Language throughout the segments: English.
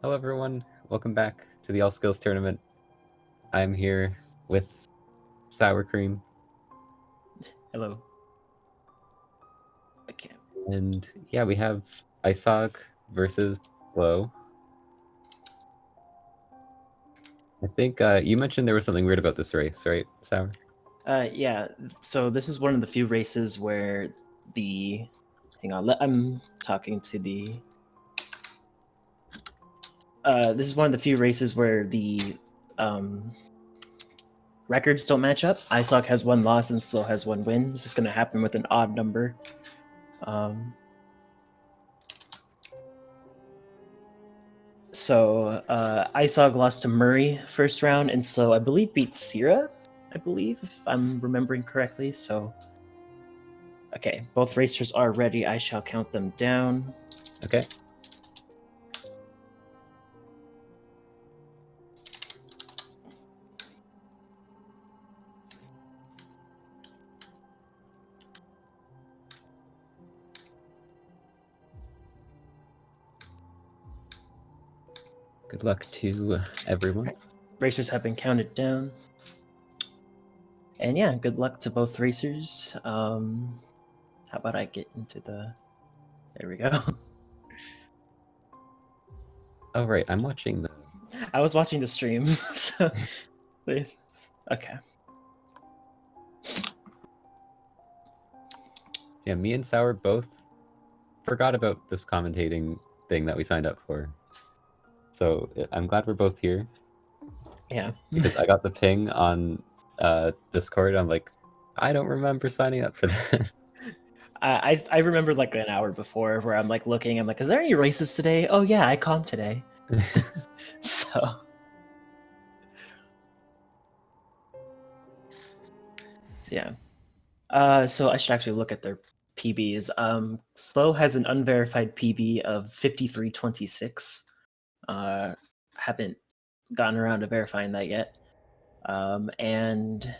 Hello everyone, welcome back to the All Skills Tournament. I'm here with Sour Cream. Hello. Okay. And yeah, we have Eisog versus Glow. I think you mentioned there was something weird about this race, right, Sour? Yeah, so this is one of the few races where the... Hang on, I'm talking to the... This is one of the few races where the records don't match up. Eisog has one loss and Slow has one win. It's just going to happen with an odd number. So Eisog lost to Murray first round, and Slow, I believe, beat Sierra, if I'm remembering correctly. So, okay, both racers are ready. I shall count them down. Okay. Good luck to everyone. Racers have been counted down. And yeah, good luck to both racers. How about I get into the... There we go. Oh right, I'm watching the... I was watching the stream, so... Okay. Yeah, me and Sour both forgot about this commentating thing that we signed up for. So I'm glad we're both here. Yeah. Because I got the ping on Discord. I'm like, I don't remember signing up for that. I remember like an hour before where I'm like looking, I'm like, is there any races today? Oh yeah, I comped today. So yeah. So I should actually look at their PBs. Slow has an unverified PB of 53.26. Haven't gotten around to verifying that yet. And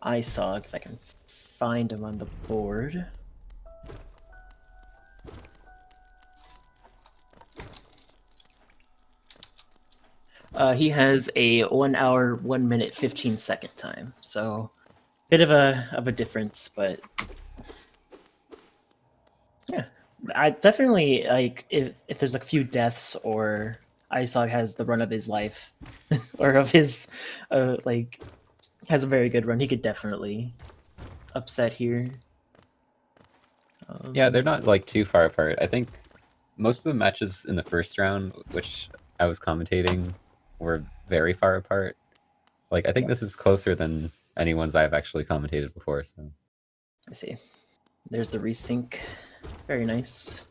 Eisog, if I can find him on the board. He has a 1 hour, 1 minute, 15-second time. So bit of a difference, but yeah. I definitely like if there's a few deaths or Eisog has the run of his life or of his like has a very good run, he could definitely upset here. Yeah, they're not like too far apart. I think most of the matches in the first round, which I was commentating, were very far apart. Like, I think this is closer than any ones I've actually commentated before, so... I see. There's the resync. Very nice.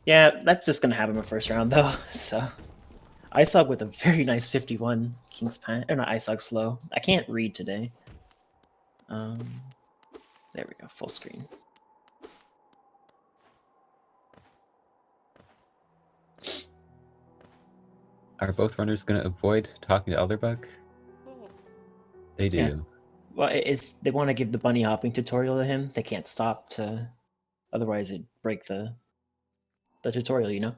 Yeah, that's just gonna happen in the first round though, so... Eisog with a very nice 51 King's Pan, or not Eisog slow. I can't read today. There we go, full screen. Are both runners going to avoid talking to Elderbug? They do. Yeah. Well, they want to give the bunny hopping tutorial to him. They can't stop to, otherwise it'd break the tutorial, you know?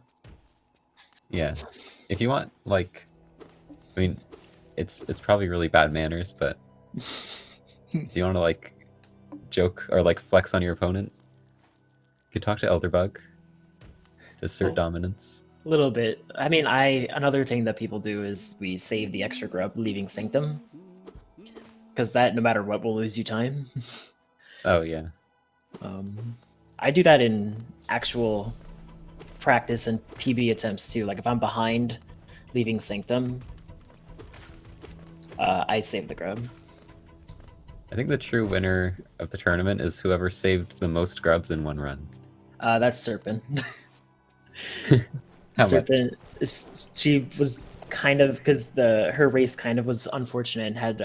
Yeah. If you want, like... I mean, it's probably really bad manners, but... if you want to, like, joke or, like, flex on your opponent, you could talk to Elderbug to assert dominance. A little bit. I mean, another thing that people do is we save the extra grub, leaving Sanctum. Because that, no matter what, will lose you time. Oh, yeah. I do that in actual practice and PB attempts too. Like if I'm behind leaving Sanctum, I save the grub. I think the true winner of the tournament is whoever saved the most grubs in one run. That's Serpent. How Serpent, she was kind of, because her race kind of was unfortunate and had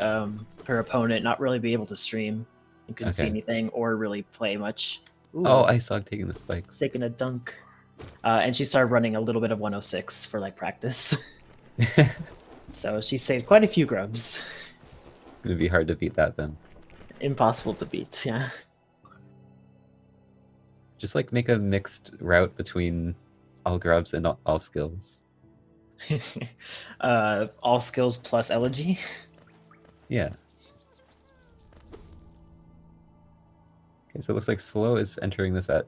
her opponent not really be able to stream and couldn't see anything or really play much. Ooh. Oh, Eisog taking the spikes. Taking a dunk. And she started running a little bit of 106 for like practice. So she saved quite a few grubs. It'd be hard to beat that then. Impossible to beat, yeah. Just like make a mixed route between all grubs and all skills. All skills plus elegy. Yeah. Okay, so it looks like Slow is entering this at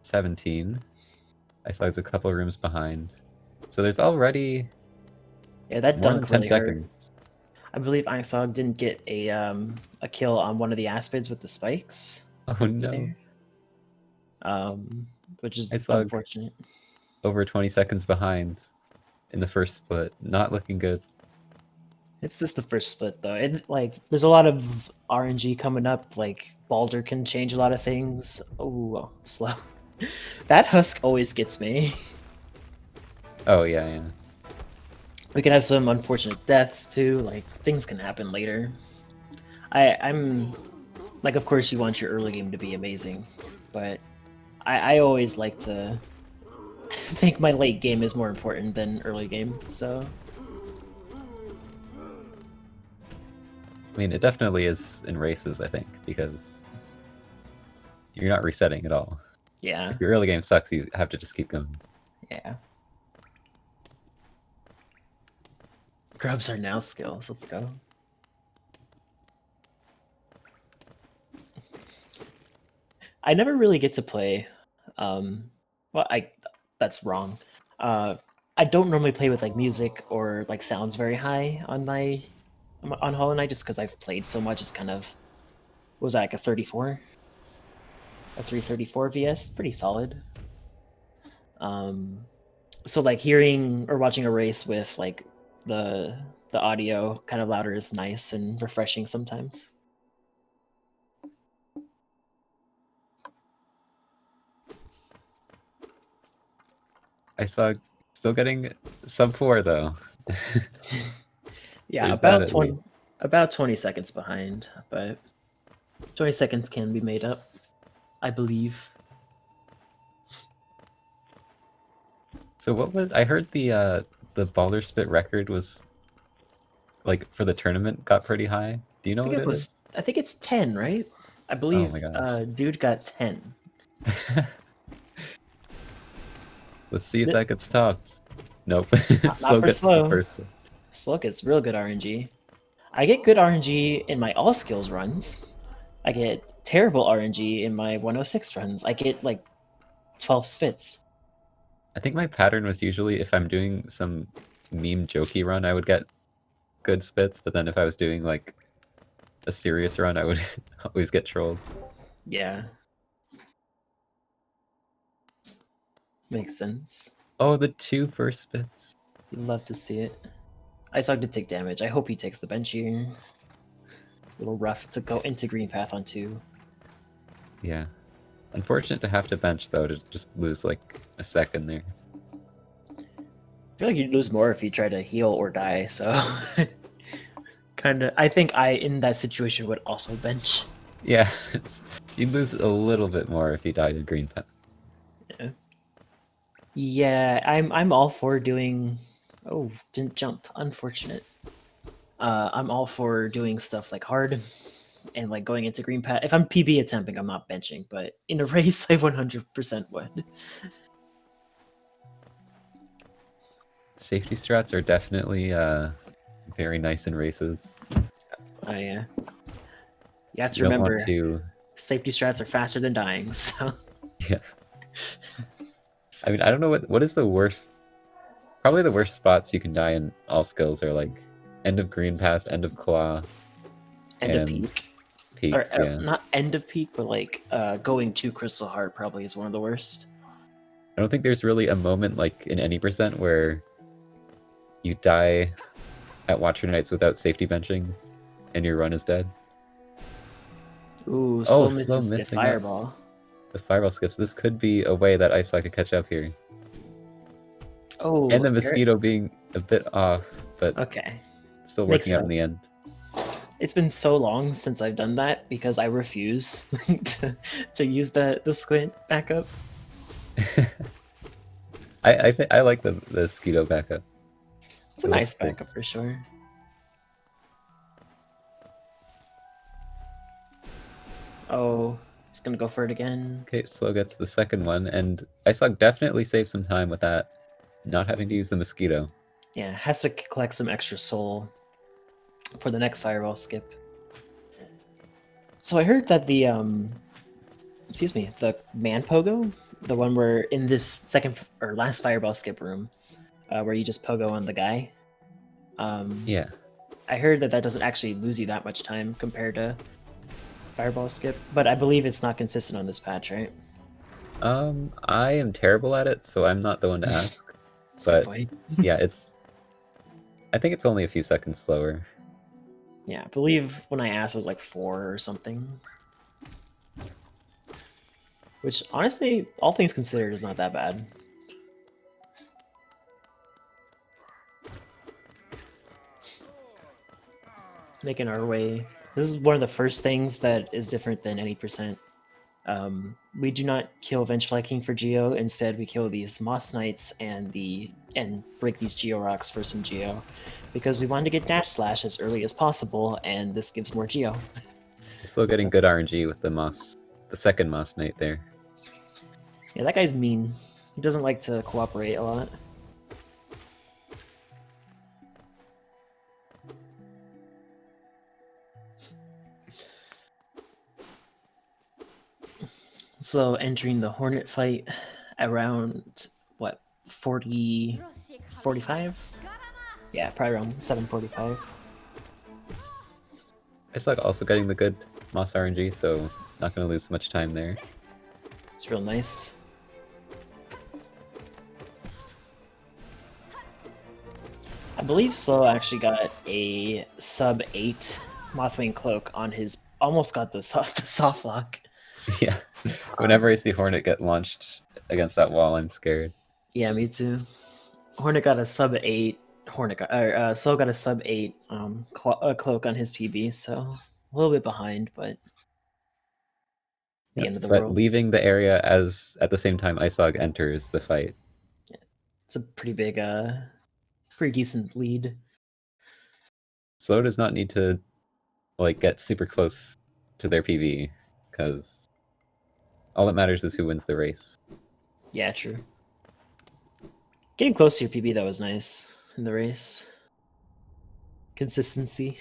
17. Eisog's a couple rooms behind. So there's already Yeah, that more than dunk 10 really hurt. seconds. I believe Eisog didn't get a kill on one of the aspids with the spikes. Oh no. There. Which is Eisog unfortunate. over 20 seconds behind in the first split. Not looking good. It's just the first split though. There's a lot of RNG coming up. Like Balder can change a lot of things. Oh, slow. That husk always gets me. Oh yeah, yeah. We could have some unfortunate deaths too. Like things can happen later. I'm like, of course, you want your early game to be amazing, but I always like to think my late game is more important than early game. So I mean, it definitely is in races, I think, because you're not resetting at all. yeah, If your early game sucks, you have to just keep going. yeah. Grubs are now skills. Let's go. I never really get to play. Well, that's wrong. I don't normally play with like music or like sounds very high on my on Hollow Knight just because I've played so much. It's kind of what was that, like a 34, a 334 VS, pretty solid. So like hearing or watching a race with like the audio kind of louder is nice and refreshing sometimes. Still getting sub 4 though. Yeah, There's that at least. about 20 seconds behind, but 20 seconds can be made up, I believe. So what was I heard the Balder Spit record was like for the tournament got pretty high. Do you know what it is? I think it's 10, right? I Oh believe my gosh. dude got 10. Let's see if that gets topped. Nope. Not Slow for gets the slow. first one. Slow gets real good RNG. I get good RNG in my all skills runs. I get terrible RNG in my 106 runs. I get like 12 spits. I think my pattern was usually if I'm doing some meme jokey run, I would get good spits, but then if I was doing like a serious run, I would always get trolled. Yeah. Makes sense. Oh, the 2 first spits. You'd love to see it. Eisog did take damage. I hope he takes the bench here. A little rough to go into green path on 2. Yeah. Unfortunate to have to bench though, to just lose like a second there. I feel like you'd lose more if you try to heal or die, so kind of. I think I in that situation would also bench. Yeah, you'd lose a little bit more if you died in green path. Yeah. Yeah, I'm all for doing. Oh, didn't jump. Unfortunate. I'm all for doing stuff like hard and like going into green path. If I'm PB attempting, I'm not benching, but in a race, I 100% would. Safety strats are definitely very nice in races. You have to You don't remember, want to. safety strats are faster than dying. So Yeah. I mean, I don't know what is the worst. Probably the worst spots you can die in all skills are like end of green path, end of claw, end of and peak. peaks. Or Yeah. not end of peak, but like going to Crystal Heart probably is one of the worst. I don't think there's really a moment like in any percent where you die at Watcher Knights without safety benching and your run is dead. Ooh, Oh, slow slow misses the missing out. fireball. The fireball skips. This could be a way that Eisog could catch up here. Oh, And the mosquito being a bit off, but okay. still Makes working out sense. in the end. It's been so long since I've done that because I refuse to use the squint backup. I like the mosquito backup. It's a It nice looks cool. backup for sure. Oh, He's gonna go for it again. Okay, Slow gets the second one, and Eisog definitely saved some time with that, not having to use the mosquito. Yeah, has to collect some extra soul for the next fireball skip. So I heard that the excuse me, the man pogo, the one where in this second or last fireball skip room, where you just pogo on the guy. Yeah. I heard that that doesn't actually lose you that much time compared to fireball skip, but I believe it's not consistent on this patch, right? I am terrible at it, so I'm not the one to ask. That's a good But point. yeah, I think it's only a few seconds slower. Yeah, I believe when I asked it was like 4 or something. Which honestly, all things considered, is not that bad. Making our way. This is one of the first things that is different than any percent. We do not kill Vengefly King for Geo. Instead, we kill these Moss Knights and break these Geo rocks for some Geo, because we wanted to get Dash Slash as early as possible, and this gives more Geo. Still getting good RNG with the second Moss Knight there. Yeah, that guy's mean. He doesn't like to cooperate a lot. So entering the Hornet fight around, what, 40, 45? Yeah, probably around 7:45. Eisog also getting the good Moss RNG, so not going to lose much time there. It's real nice. I believe Slow actually got a sub 8 Mothwing Cloak on his, almost got the soft lock. Yeah. Whenever I see Hornet get launched against that wall, I'm scared. Yeah, me too. Hornet got a sub 8. Slow got a sub 8 cloak on his PB, so a little bit behind, but the Yep. end of the But world. leaving the area as at the same time Eisog enters the fight. Yeah. It's a pretty big, pretty decent lead. Slow does not need to like get super close to their PV, because all that matters is who wins the race. Yeah, true. Getting close to your PB, that was nice in the race. Consistency.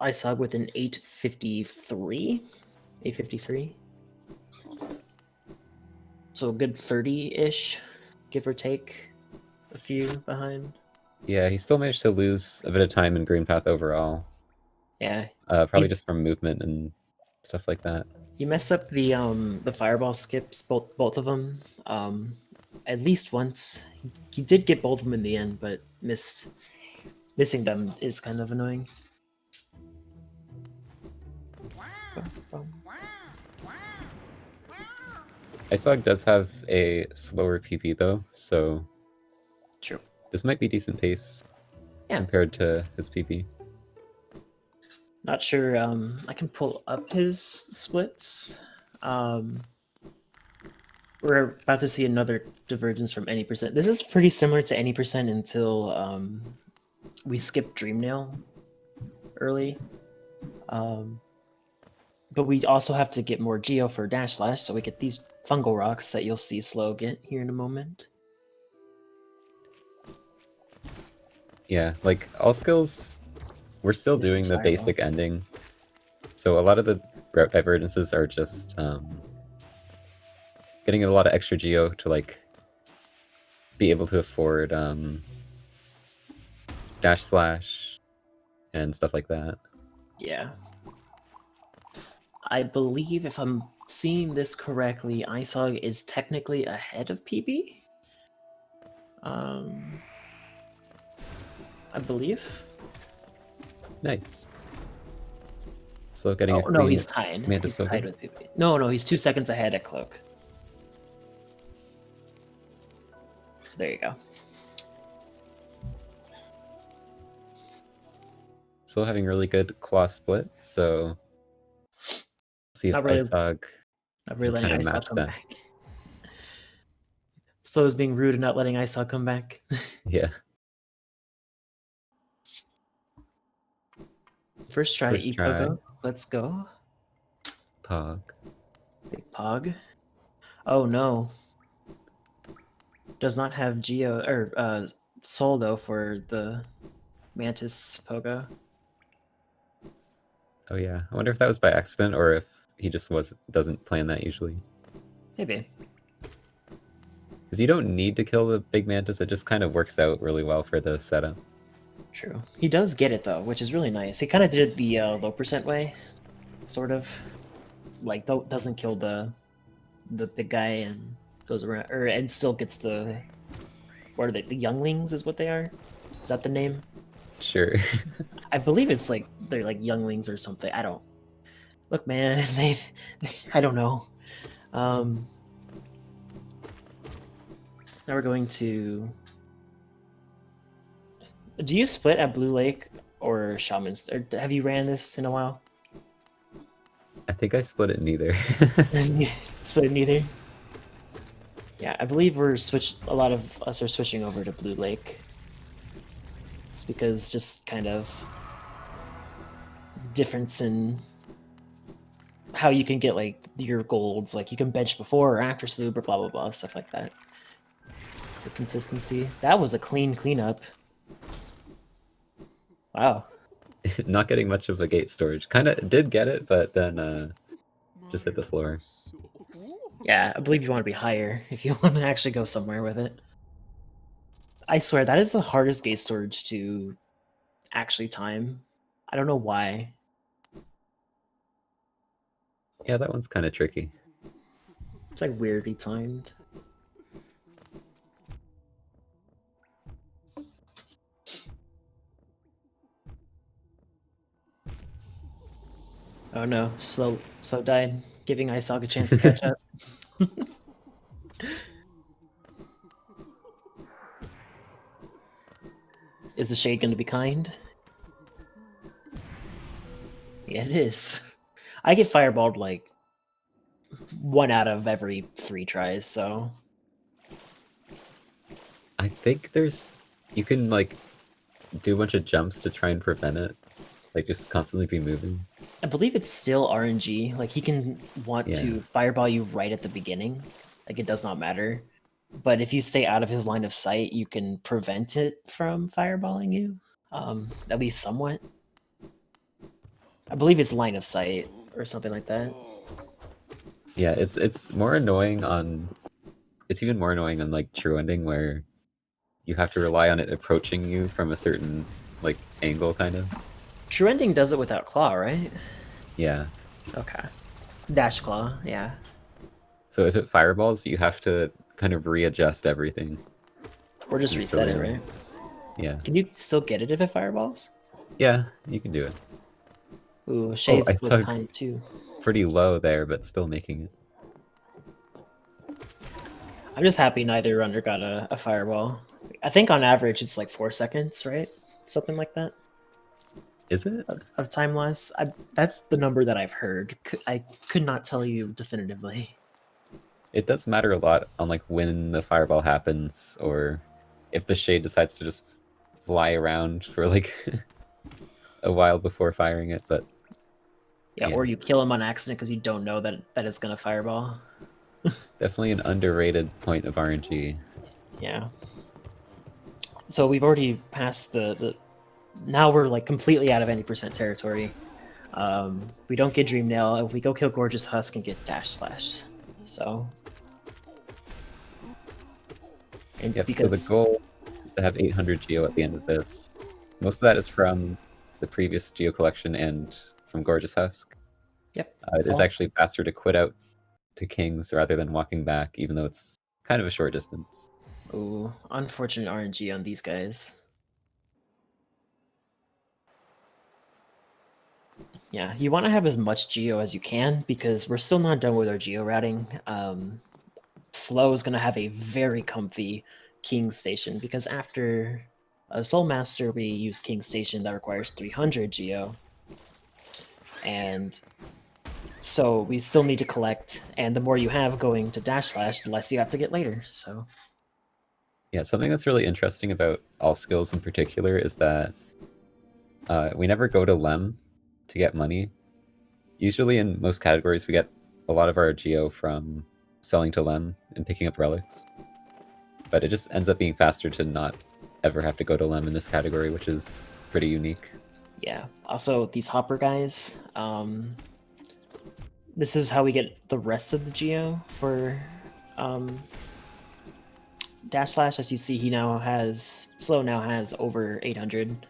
Eisog with an 853. 853. So a good 30-ish, give or take a few behind. Yeah, he still managed to lose a bit of time in Green Path overall. Yeah. Probably just from movement and stuff like that. You mess up the fireball skips, both of them. At least once. He did get both of them in the end, but missing them is kind of annoying. Eisog does have a slower PP though, so True. this might be decent pace Yeah. compared to his PP. Not sure. I can pull up his splits. We're about to see another divergence from any percent. This is pretty similar to any percent until we skip Dreamnail early. But we also have to get more Geo for Dash Slash, so we get these fungal rocks that you'll see Slow get here in a moment. Yeah, like all skills, we're still This doing is the Fireball. basic ending. So a lot of the route divergences are just getting a lot of extra geo to like be able to afford dash slash and stuff like that. Yeah. I believe if I'm seeing this correctly, Eisog is technically ahead of PB. I believe. Nice. Still getting Oh a no, clean he's tied. Mantis He's Pogo. tied with PB. No, he's 2 seconds ahead at Cloak. So there you go. Still having really good claw split, so see if Not really Eisog letting kind of Eisog match come that. back. Slow is being rude and not letting Eisog come back. Yeah. First try First try. Epogo. Let's go. Pog. Big Pog. Oh no. Does not have Geo or Soul though for the Mantis Pogo. Oh yeah. I wonder if that was by accident or if he just doesn't plan that usually. Maybe. Because you don't need to kill the big mantis, it just kind of works out really well for the setup. True. He does get it though, which is really nice. He kind of did the low percent way, sort of. Like doesn't kill the big guy and goes around, or and still gets the what are they? The younglings is what they are. Is that the name? Sure. I believe it's like they're like younglings or something. I don't look, man. I don't know. Now we're going to. Do you split at Blue Lake or Shaman's? Or have you ran this in a while? I think I split it neither. Split neither. Yeah, I believe we're switched. A lot of us are switching over to Blue Lake. It's because just kind of difference in how you can get like your golds. Like you can bench before or after sloop or blah blah blah stuff like that. For consistency, that was a clean cleanup. Wow. Not getting much of a gate storage. Kind of did get it, but then just hit the floor. Yeah, I believe you want to be higher if you want to actually go somewhere with it. I swear, that is the hardest gate storage to actually time. I don't know why. Yeah, that one's kind of tricky. It's like weirdly timed. Oh no, slow died, giving Eisog a chance to catch up. Is the shade going to be kind? Yeah, it is. I get fireballed like 1 out of every 3 tries, so. I think you can like do a bunch of jumps to try and prevent it. Like just constantly be moving. I believe it's still RNG. Like he can want to fireball you right at the beginning. Like it does not matter. But if you stay out of his line of sight, you can prevent it from fireballing you. At least somewhat. I believe it's line of sight or something like that. Yeah, it's more annoying on. It's even more annoying on like true ending where you have to rely on it approaching you from a certain like angle, kind of. True ending does it without claw, right? Yeah. Okay. Dash claw, yeah. So if it fireballs, you have to kind of readjust everything. Or just reset it, right? Yeah. Can you still get it if it fireballs? Yeah, you can do it. Ooh, Shades was Eisog kind too. pretty low there, but still making it. I'm just happy neither runner got a fireball. I think on average it's like 4 seconds, right? Something like that. Is it? Of time loss? That's the number that I've heard. I could not tell you definitively. It does matter a lot on like when the fireball happens, or if the shade decides to just fly around for like a while before firing it, but yeah, or you kill him on accident because you don't know that it's gonna fireball. Definitely an underrated point of RNG. Yeah. So we've already passed the now we're like completely out of any percent territory. We don't get Dream Nail. If we go kill Gorgeous Husk and get Dash Slashed. So. And Yep, because... so the goal is to have 800 Geo at the end of this. Most of that is from the previous Geo collection and from Gorgeous Husk. Yep. It is actually faster to quit out to Kings rather than walking back, even though it's kind of a short distance. Ooh, unfortunate RNG on these guys. Yeah, you want to have as much Geo as you can because we're still not done with our Geo routing. Slow is going to have a very comfy King Station because after a Soul Master, we use King Station that requires 300 Geo. And so we still need to collect, and the more you have going to Dash Slash, the less you have to get later, so... Yeah, something that's really interesting about all skills in particular is that we never go to Lem to get money. Usually in most categories we get a lot of our geo from selling to Lem and picking up relics. But it just ends up being faster to not ever have to go to Lem in this category, which is pretty unique. Yeah. Also, these hopper guys, this is how we get the rest of the geo for Dash Slash. As you see, Slow now has over 800.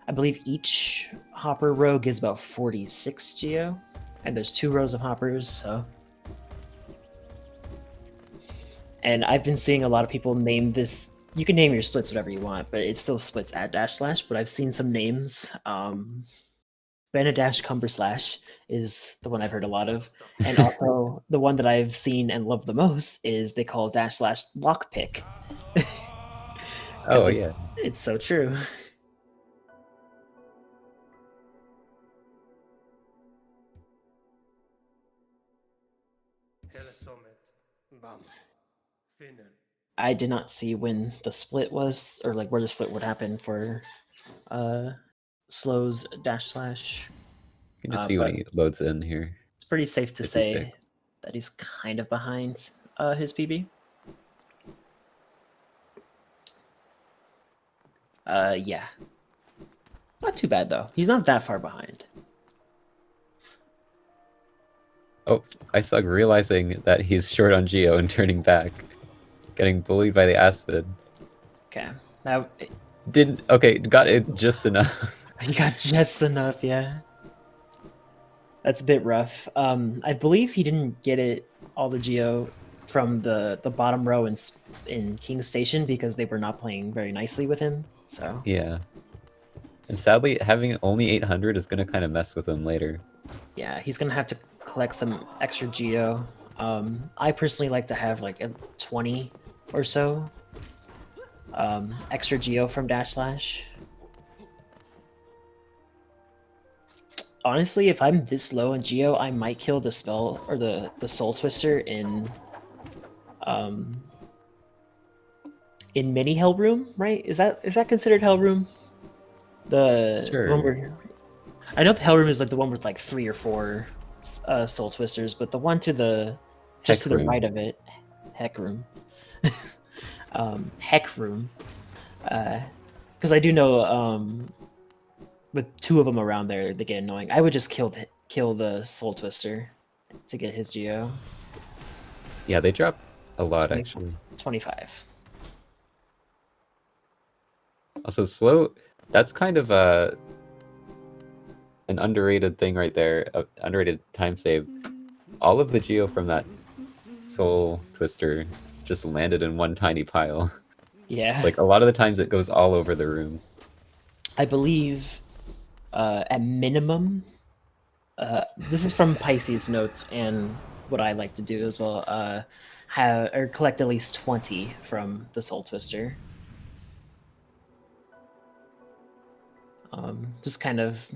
I believe each hopper row gives about 46 geo, and there's 2 rows of hoppers, so. And I've been seeing a lot of people name this. You can name your splits whatever you want, but it still splits at Dash Slash. But I've seen some names. Benadash Cumber Slash is the one I've heard a lot of. And also the one that I've seen and love the most is they call Dash Slash Lockpick. Oh, yeah. It's so true. I did not see when the split was, or like where the split would happen for Slow's Dash Slash. You can just see when he loads in here. It's pretty safe to 56. say that he's kind of behind his PB. Yeah. Not too bad, though. He's not that far behind. Oh, Eisog realizing that he's short on Geo and turning back. Getting bullied by the Aspid. Okay. Now... Okay, got it just enough. He got just enough, yeah. That's a bit rough. I believe he didn't get it all the Geo from the bottom row in King's Station because they were not playing very nicely with him, so... Yeah. And sadly, having only 800 is going to kind of mess with him later. Yeah, he's going to have to collect some extra Geo. I personally like to have like a 20 or so extra Geo from Dash Slash. Honestly, if I'm this low in Geo, I might kill the spell or the Soul Twister in mini Hell Room, right? Is that considered Hell Room? The one where I know the Hell Room is like the one with like 3 or 4 Soul Twisters, but the one to the just to the right of it, Heck Room, Heck Room, because I do know with 2 of them around there, they get annoying. I would just kill the Soul Twister to get his Geo. Yeah, they drop a lot actually. 25. Also, Slow. That's kind of an underrated thing right there. Underrated time save. All of the Geo from that Soul Twister just landed in one tiny pile. Yeah. Like a lot of the times it goes all over the room. I believe at minimum, this is from Pisces notes and what I like to do as well, collect at least 20 from the Soul Twister. Just kind of,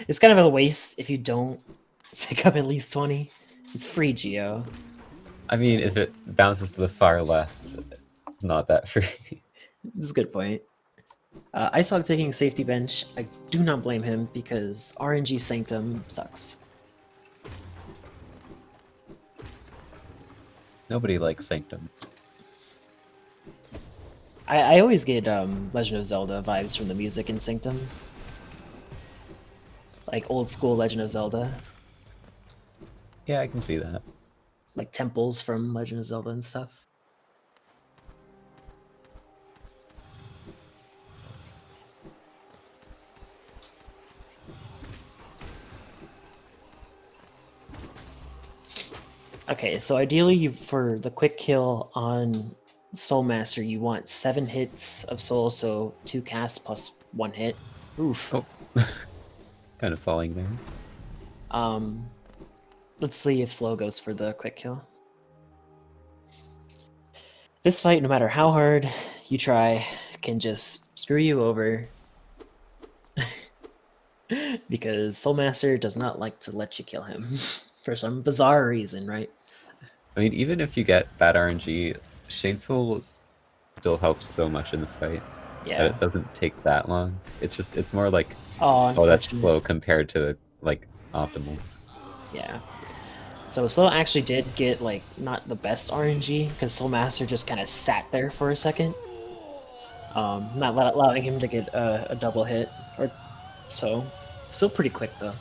it's kind of a waste if you don't pick up at least 20. It's free Geo. I mean, if it bounces to the far left, it's not that free. This is a good point. Eisog taking safety bench, I do not blame him because RNG Sanctum sucks. Nobody likes Sanctum. I always get Legend of Zelda vibes from the music in Sanctum. Like old school Legend of Zelda. Yeah, I can see that. Like temples from Legend of Zelda and stuff. Okay, so ideally for the quick kill on Soul Master, you want 7 hits of Soul, so 2 casts plus 1 hit. Oof. Oh. Kind of falling there. Let's see if Slow goes for the quick kill. This fight, no matter how hard you try, can just screw you over. Because Soul Master does not like to let you kill him. For some bizarre reason, right? I mean, even if you get bad RNG, Shade Soul still helps so much in this fight. Yeah. That it doesn't take that long. It's more like Oh, Oh, that's unfortunate. slow compared to like optimal. Yeah. So Slow actually did get like not the best RNG because Soul Master just kind of sat there for a second, not allowing him to get a double hit. Or so, still pretty quick though.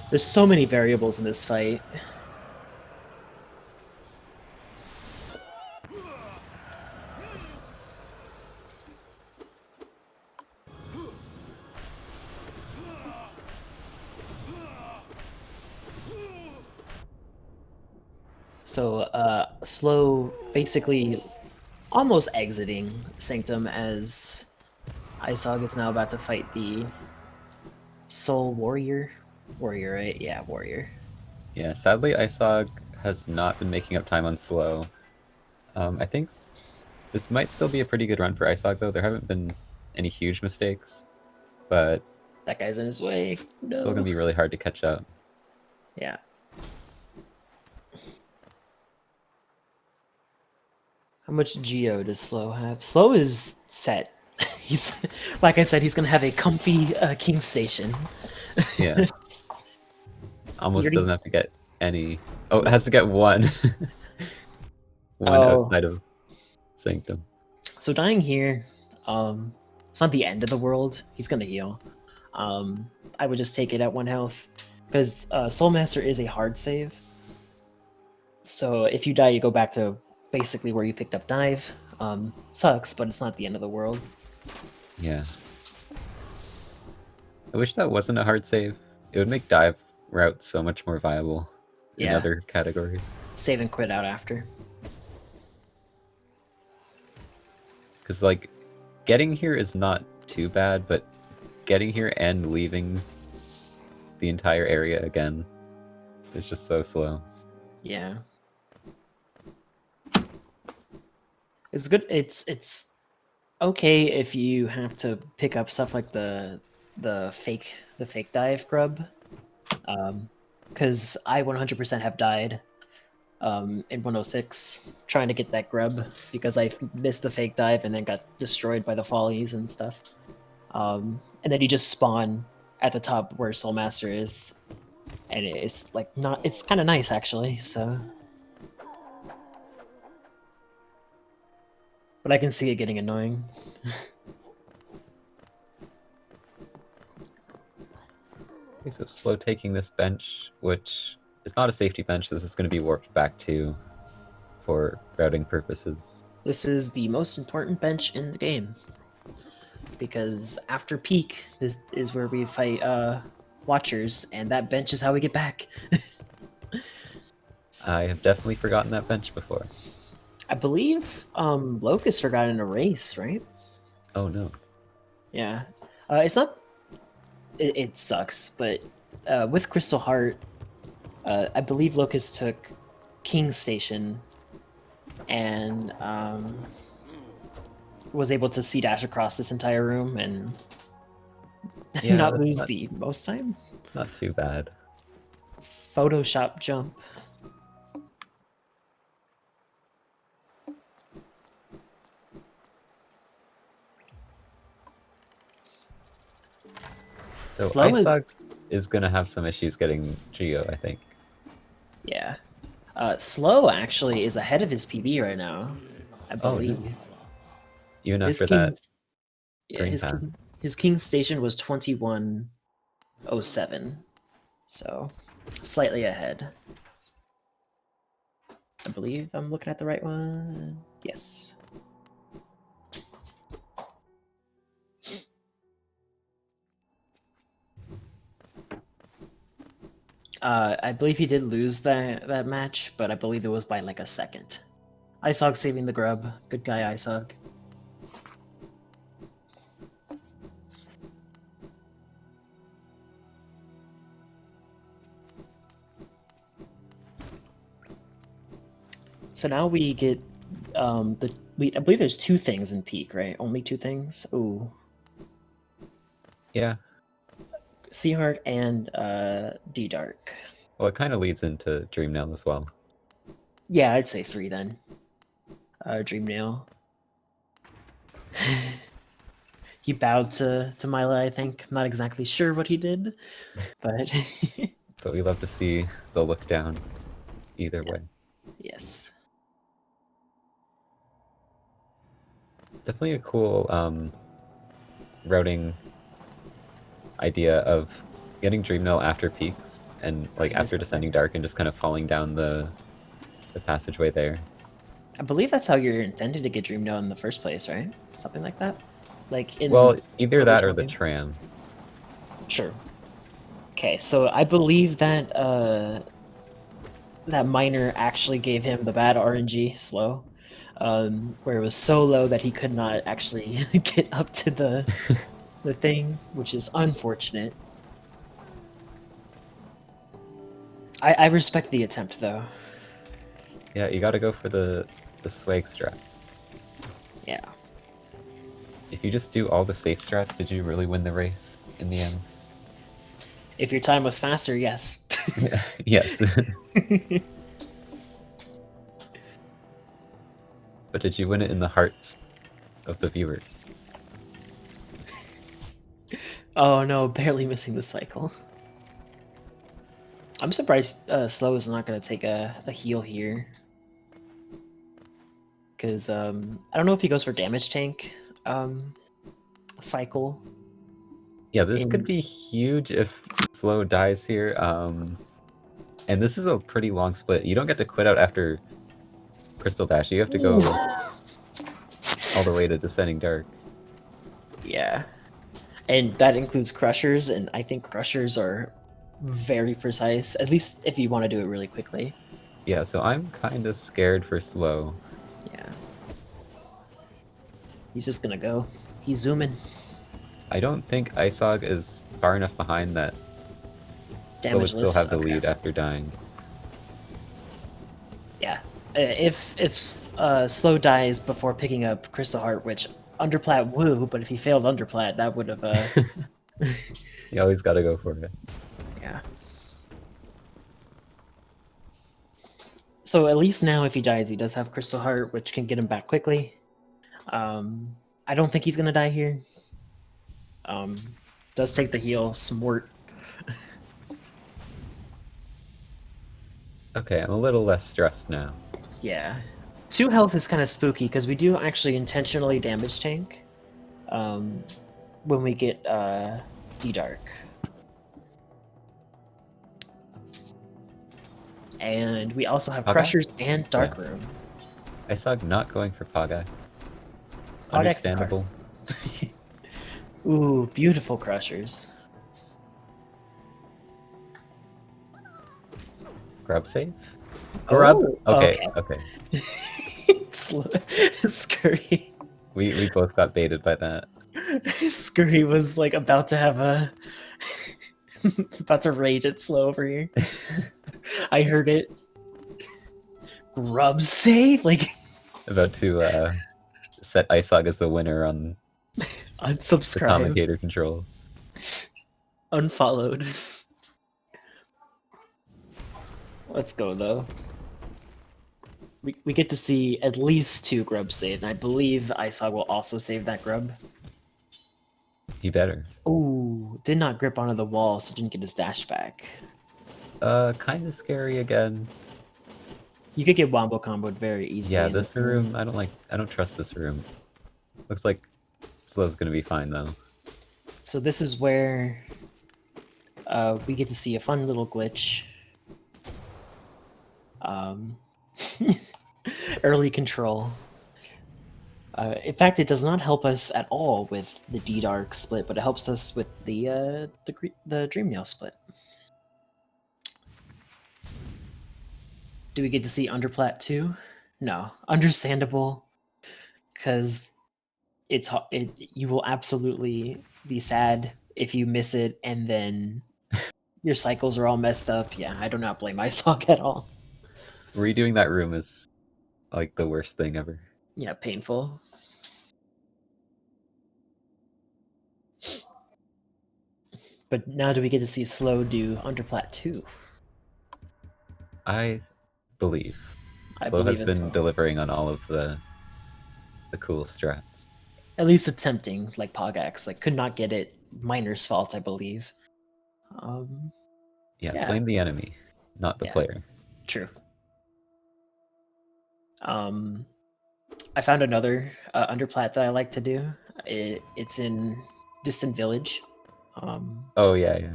There's so many variables in this fight. So Slow basically almost exiting Sanctum as Eisog is now about to fight the Soul Warrior. Warrior, right? Yeah, Warrior. Yeah, sadly, Eisog has not been making up time on slow. I think this might still be a pretty good run for Eisog, though. There haven't been any huge mistakes, but That guy's in his way. it's still going No. to be really hard to catch up. Yeah. How much Geo does Slow have? Slow is set. He's like I said, he's gonna have a comfy king station. Yeah. He Almost already. doesn't have to get any... Oh, it has to get one. One Oh, outside of Sanctum. so dying here, it's not the end of the world. He's gonna heal. I would just take it at 1 health because Soul Master is a hard save. So if you die, you go back to basically where you picked up dive. Sucks, but it's not the end of the world. Yeah. I wish that wasn't a hard save. It would make dive routes so much more viable in Yeah, other categories. save and quit out after. Because, like, getting here is not too bad, but getting here and leaving the entire area again is just so slow. Yeah. It's good. It's okay if you have to pick up stuff like the fake dive grub, because I 100% have died in 106 trying to get that grub because I missed the fake dive and then got destroyed by the follies and stuff. And then you just spawn at the top where Soul Master is, and it's like not. It's kind of nice actually. So, but I can see it getting annoying. Okay, so slow taking this bench, which is not a safety bench. This is going to be warped back to for routing purposes. This is the most important bench in the game because after peak, this is where we fight Watchers, and that bench is how we get back. I have definitely forgotten that bench before. I believe Locust forgot in a race, right? Oh no. Yeah, it's not. It sucks, but with Crystal Heart, I believe Locust took King's Station and was able to sea dash across this entire room and Yeah, not that's lose the most time. not too bad. Photoshop jump. So Slow is Eisog is going to have some issues getting Geo, I think. yeah. Slow actually is ahead of his PB right now, I Oh no. believe. Even His after that king's yeah, green path. his king's station was 2107, so slightly ahead. I believe I'm looking at the right one. Yes. I believe he did lose that match, but I believe it was by like a second. Isog saving the grub. Good guy, Isog. So now we get I believe there's two things in peak, right? Only two things. Ooh, Yeah. Sea Heart and D Dark. Well, it kind of leads into Dream Nail as well. Yeah, I'd say three then. Dream Nail. he bowed to Mila, I think. I'm not exactly sure what he did, but But we love to see the look down either way. yes. Definitely a cool routing idea of getting Dreamnail after peaks and like I missed after that Descending part. Dark and just kind of falling down the passageway there. I believe that's how you're intended to get Dreamno in the first place, right? Something like that? Like in Well, either the that or original the game? tram. Sure. Okay, so I believe that that miner actually gave him the bad RNG slow, where it was so low that he could not actually get up to the thing, which is unfortunate. I respect the attempt though. Yeah, you gotta go for the swag strat. Yeah. If you just do all the safe strats, did you really win the race in the end? If your time was faster, yes. Yes. But did you win it in the hearts of the viewers? Oh no, barely missing the cycle. I'm surprised Slow is not going to take a heal here. Because I don't know if he goes for damage tank cycle. Yeah, this could be huge if Slow dies here. And this is a pretty long split. You don't get to quit out after Crystal Dash. You have to go all the way to Descending Dark. Yeah. And that includes crushers, and I think crushers are very precise, at least if you want to do it really quickly. Yeah, so I'm kind of scared for Slow. Yeah. He's just gonna go. He's zooming. I don't think Eisog is far enough behind that Slow would still Damageless. have the Okay. lead after dying. Yeah. If Slow dies before picking up Crystal Heart, which Underplat woo, but if he failed Underplat, that would have You always gotta go for it. yeah. So at least now, if he dies, he does have Crystal Heart, which can get him back quickly. I don't think he's gonna die here. Does take the heal, smart. Okay, I'm a little less stressed now. Yeah. 2 health is kind of spooky because we do actually intentionally damage tank when we get D-Dark. And we also have Pagax? Crushers and Dark Yeah. Room. Eisog not going for Pagax. Pagax is Understandable. Ooh, beautiful Crushers. Grub save? Grub? Oh, Okay. Scurry. We both got baited by that. Scurry was like about to have a about to rage at Slow over here. I heard it. Grub save? Like About to set Eisog as the winner on the unsubscribe. commentator controls. Unfollowed. Let's go though. We get to see at least 2 grubs saved, and I believe Eisog will also save that grub. He better. Ooh, did not grip onto the wall, so didn't get his dash back. Kind of scary again. You could get wombo comboed very easily. Yeah, this room, I don't trust this room. Looks like Slow's gonna be fine though. So this is where we get to see a fun little glitch. Early control. In fact, it does not help us at all with the D-Dark split, but it helps us with the Dreamnail split. Do we get to see Underplat too? No. Understandable, because you will absolutely be sad if you miss it and then your cycles are all messed up. Yeah, I do not blame Eisog at all. Redoing that room is like the worst thing ever. Yeah, painful. But now do we get to see Slow do Underplat 2? I believe. I Slow has believe as been well. delivering on all of the cool strats. at least attempting, like Pogax, like could not get it. Miner's fault, I believe. Yeah, Yeah. blame the enemy, not the Yeah. player. True. I found another underplat that I like to do. It's in Distant Village. Oh yeah, yeah.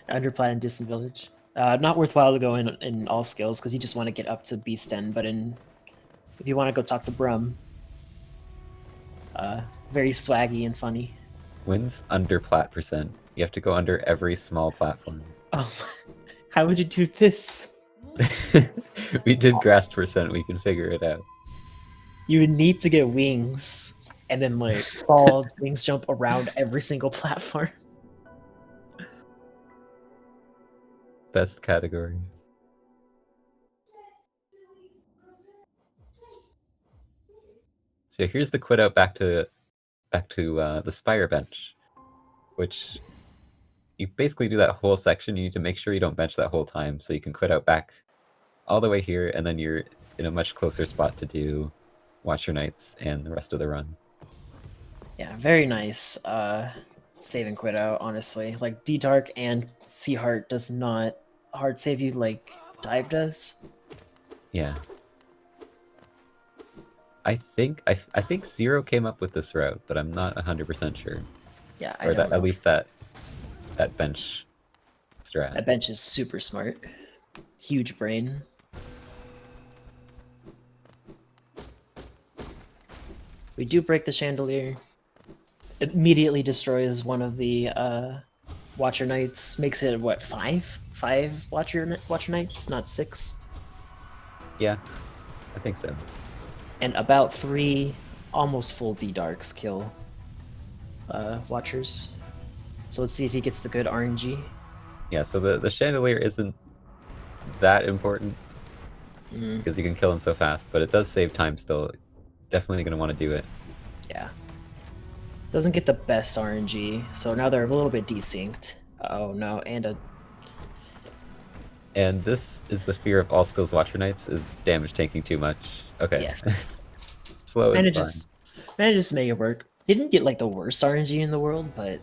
Underplat in Distant Village. Not worthwhile to go in all skills because you just want to get up to Beast End, but if you want to go talk to Brum, very swaggy and funny. Wins under plat percent. You have to go under every small platform. Oh, how would you do this? We did grass percent. We can figure it out. You would need to get wings and then like fall wings jump around every single platform. Best category. So here's the quit out back to the Spire bench, which you basically do that whole section. You need to make sure you don't bench that whole time, so you can quit out back all the way here, and then you're in a much closer spot to do Watcher Knights and the rest of the run. Yeah, very nice. Save and quit out, honestly. Like D Dark and Sea Heart does not hard save you like Dive does. Yeah. I think Zero came up with this route, but I'm not 100% sure. Yeah, or that at least that bench strat. That bench is super smart. Huge brain. We do break the chandelier. It immediately destroys one of the Watcher Knights. Makes it what, 5? 5 Watcher Knights, not 6. Yeah, I think so. And about 3 almost full D Darks kill Watchers. So let's see if he gets the good RNG. Yeah, so the chandelier isn't that important because you can kill him so fast, but it does save time still. Definitely going to want to do it. Yeah. Doesn't get the best RNG, so now they're a little bit desynced. Oh no, And this is the fear of all skills Watcher Knights, is damage tanking too much. Okay. Yes. Slow is fine. Manages to make it work. Didn't get like the worst RNG in the world, but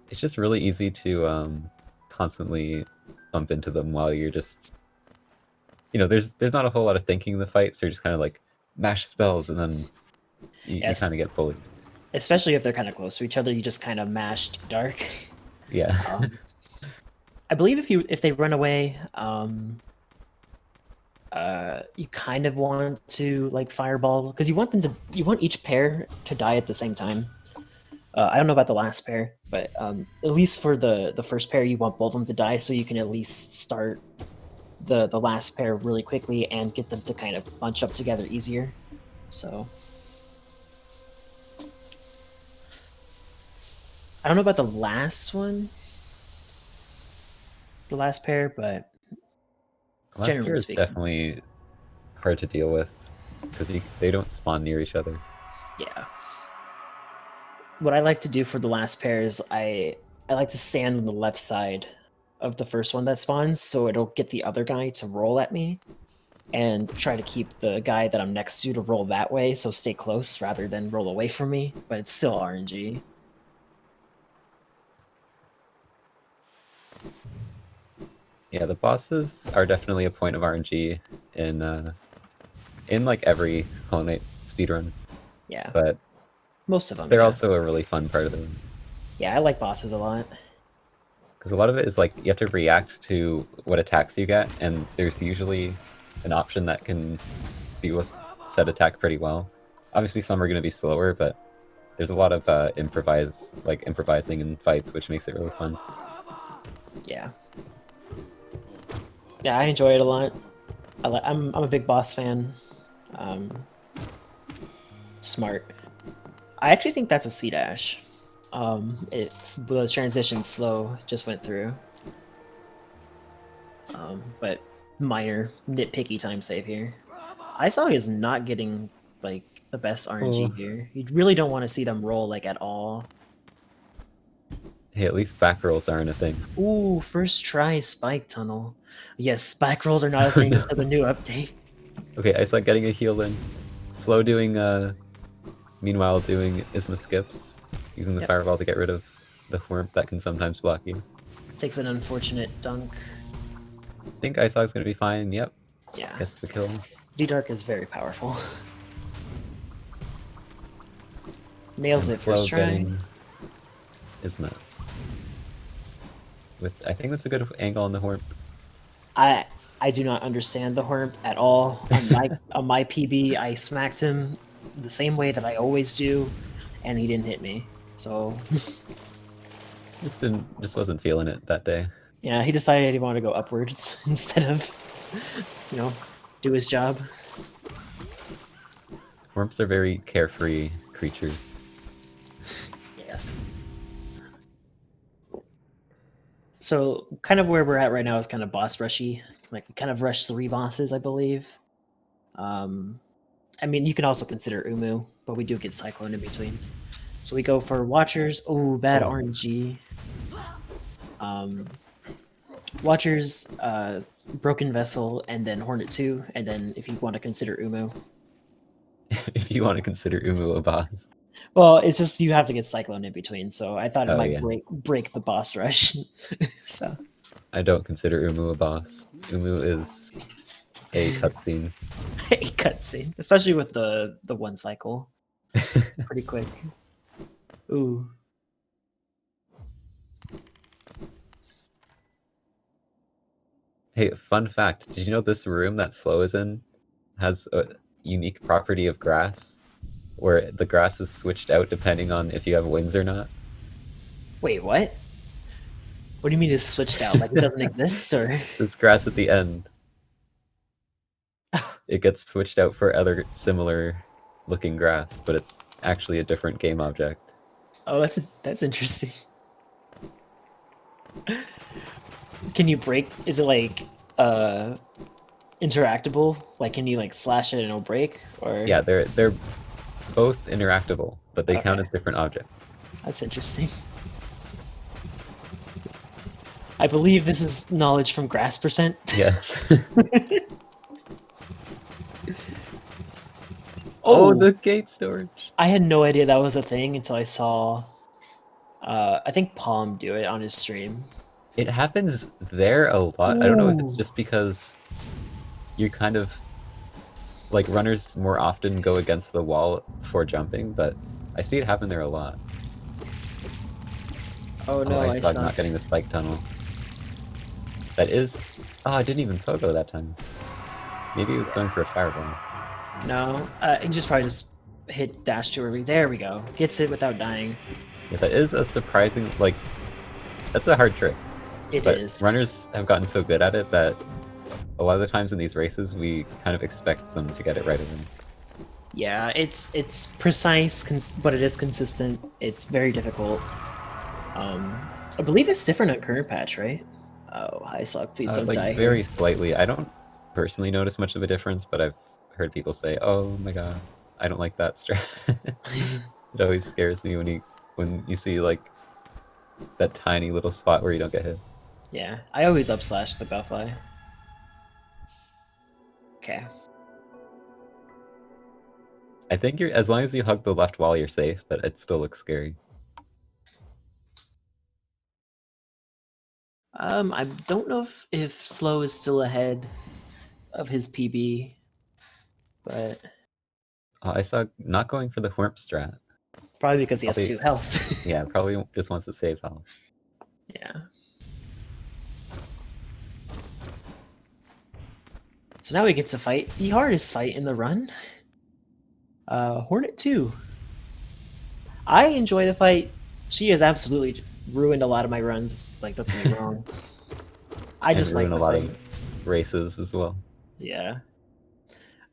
it's just really easy to constantly bump into them while you're just, there's not a whole lot of thinking in the fight, so you're just kind of like mash spells and then you kind of get bullied. Especially if they're kind of close to each other, you just kind of mashed Dark. Yeah. I believe if they run away, you kind of want to like fireball because you want each pair to die at the same time. I don't know about the last pair, but at least for the first pair, you want both of them to die so you can at least start the last pair really quickly and get them to kind of bunch up together easier. So I don't know about the last one, the last pair, but Last generally pair is speaking, definitely hard to deal with because they don't spawn near each other. yeah. What I like to do for the last pair is I like to stand on the left side of the first one that spawns, so it'll get the other guy to roll at me, and try to keep the guy that I'm next to roll that way, so stay close rather than roll away from me, but it's still RNG. Yeah, the bosses are definitely a point of RNG in like every Hollow Knight speedrun. Yeah. But most of them. They're also a really fun part of them. Yeah, I like bosses a lot. Because a lot of it is like you have to react to what attacks you get, and there's usually an option that can deal with set attack pretty well. Obviously, some are going to be slower, but there's a lot of improvising in fights, which makes it really fun. Yeah. Yeah, I enjoy it a lot. I'm a big boss fan. Smart. I actually think that's a C dash. It's the transition slow just went through. But minor nitpicky time save here. Eisog is not getting like the best RNG here. You really don't want to see them roll like at all. Hey, at least back rolls aren't a thing. Ooh, first try spike tunnel. Yes, back rolls are not a thing until the new update. Okay, I saw getting a heal in. Slow doing meanwhile doing Isma skips, using the Yep. fireball to get rid of the Whorp that can sometimes block you. Takes an unfortunate dunk. I think Eisog's gonna be fine. Yep, Yeah. gets the kill. D-Dark is very powerful. Nails And it Slow first try. getting Ismas. I think that's a good angle on the Whorp. I do not understand the Horp at all. On my PB, I smacked him the same way that I always do, and he didn't hit me. So Just wasn't feeling it that day. yeah, he decided he wanted to go upwards instead of, do his job. Whorps are very carefree creatures. Yeah. So kind of where we're at right now is kind of boss rushy. Like we kind of rushed 3 bosses, I believe. I mean, you can also consider Umu, but we do get Cyclone in between. So we go for Watchers. Oh, bad Oh. RNG. Watchers, Broken Vessel, and then Hornet 2, and then if you want to consider Umu. If you want to consider Umu a boss. Well, it's just you have to get Cyclone in between, so I thought it Oh, might yeah. break the boss rush. So I don't consider Umu a boss. Umu is a cutscene. a cutscene, especially with the 1 cycle. Pretty quick. Ooh. Hey, fun fact. Did you know this room that Slow is in has a unique property of grass? Where the grass is switched out depending on if you have wings or not? Wait, what? What do you mean it's switched out? Like it doesn't exist, or? This grass at the end. It gets switched out for other similar looking grass, but it's actually a different game object. Oh, that's interesting. Can you break? Is it like interactable? Like, can you like slash it and it'll break? Or Yeah, they're both interactable, but they count Okay. as different objects. That's interesting. I believe this is knowledge from Grass Percent. Yes. Oh, the gate storage. I had no idea that was a thing until I saw. I think Palm do it on his stream. It happens there a lot. I don't know if it's Ooh. just because you kind of like runners more often go against the wall before jumping, but I see it happen there a lot. Oh no, I Eisog suck. not getting the spike tunnel. That is... Oh, I didn't even pogo that time. Maybe he was going for a fireball. No, he just probably just hit dash too early. There we go. Gets it without dying. Yeah, that is a surprising... Like, that's a hard trick. It But is. runners have gotten so good at it that a lot of the times in these races, we kind of expect them to get it right away. Yeah, it's precise, but it is consistent. It's very difficult. I believe it's different on current patch, right? Oh, Eisog, please don't Like, die very here. slightly. I don't personally notice much of a difference, but I've heard people say, "Oh my god, I don't like that strat." It always scares me when you see like that tiny little spot where you don't get hit. Yeah, I always upslash the Bellfly. Okay. I think you're as long as you hug the left wall, you're safe, but it still looks scary. I don't know if Slow is still ahead of his PB, but I saw not going for the Whorp strat. probably because he has Probably- 2 health. Yeah, probably just wants to save health. Yeah. So now we get to fight the hardest fight in the run. Hornet 2. I enjoy the fight. She has absolutely ruined a lot of my runs. Like, don't get me wrong. I just like ruin the a lot fight. of races as well. Yeah.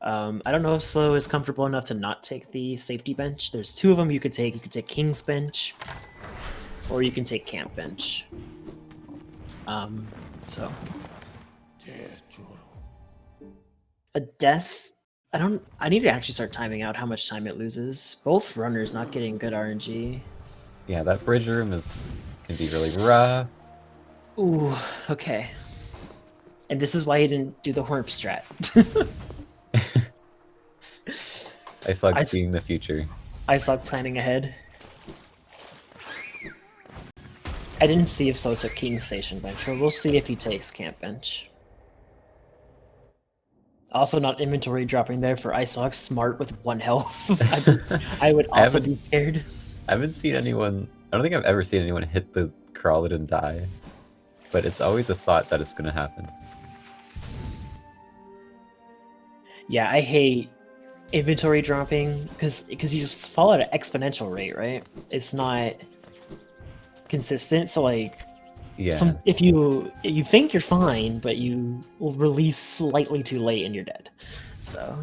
I don't know if Slow is comfortable enough to not take the safety bench. There's 2 of them you could take. You could take King's Bench, or you can take Camp Bench. So a death. I need to actually start timing out how much time it loses. Both runners not getting good RNG. Yeah, that bridge room can be really rough. Ooh, okay. And this is why he didn't do the Horp strat. Eisog seeing the future. Eisog planning ahead. I didn't see if Slow took King Station bench, but we'll see if he takes Camp bench. Also not inventory dropping there for Eisog, smart with 1 health. I would also be scared. I haven't seen anyone... I don't think I've ever seen anyone hit the crawlet and die. But it's always a thought that it's gonna happen. Yeah, I hate inventory dropping because you fall at an exponential rate, right? It's not consistent, so like yeah, if you think you're fine, but you will release slightly too late and you're dead. So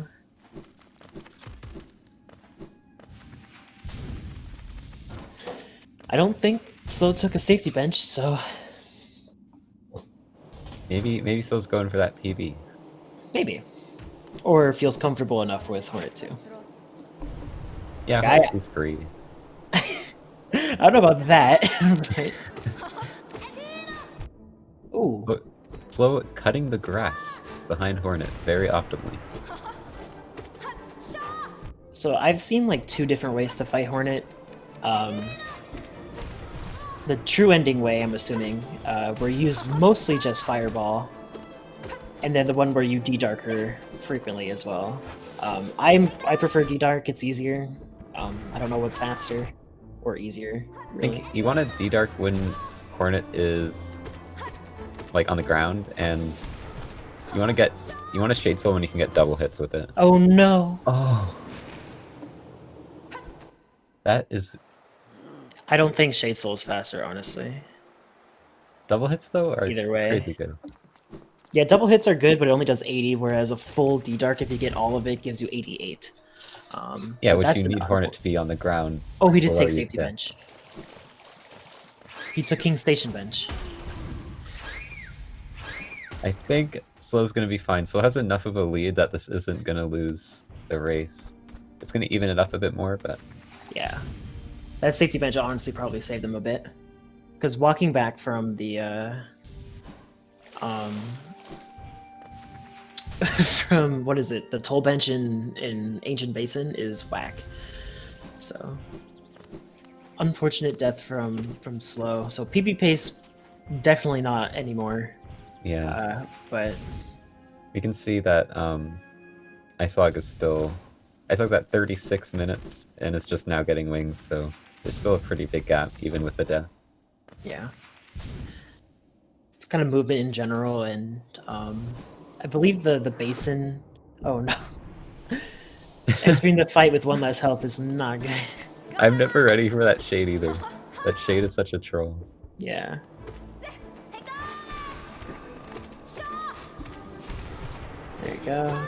I don't think Slow took a safety bench, so maybe Slow's going for that PB. maybe, or feels comfortable enough with Hornet 2. Yeah, Hornet 2's free. I don't know about that. But... Ooh. But Slow cutting the grass behind Hornet very optimally. So I've seen like 2 different ways to fight Hornet. The true ending way, I'm assuming, where you use mostly just Fireball, and then the one where you D-Darker frequently as well. I prefer D-Dark, it's easier. I don't know what's faster or easier, really. I think you want to D-Dark when Hornet is like on the ground, and you want to Shade Soul when you can get double hits with it. Oh no! Oh, that is... I don't think Shade Soul is faster, honestly. Double hits though are either way crazy good. Yeah, double hits are good, but it only does 80, whereas a full D-Dark, if you get all of it, gives you 88. Yeah, which you need Hornet to be on the ground. Oh, he did take safety bench. He took King Station bench. I think Slow's gonna be fine. Slow has enough of a lead that this isn't gonna lose the race. It's gonna even it up a bit more, but... Yeah. That safety bench honestly probably saved them a bit. Because walking back from the, from, what is it, the toll bench in Ancient Basin is whack. So, unfortunate death from Slow. So PB pace, definitely not anymore. Yeah. But... We can see that Eisog is still... Eisog's at 36 minutes, and is just now getting wings, so there's still a pretty big gap, even with the death. Yeah. It's kind of movement in general, and I believe the basin... Oh no. Entering the fight with 1 less health is not good. I'm never ready for that Shade either. That Shade is such a troll. Yeah. There you go.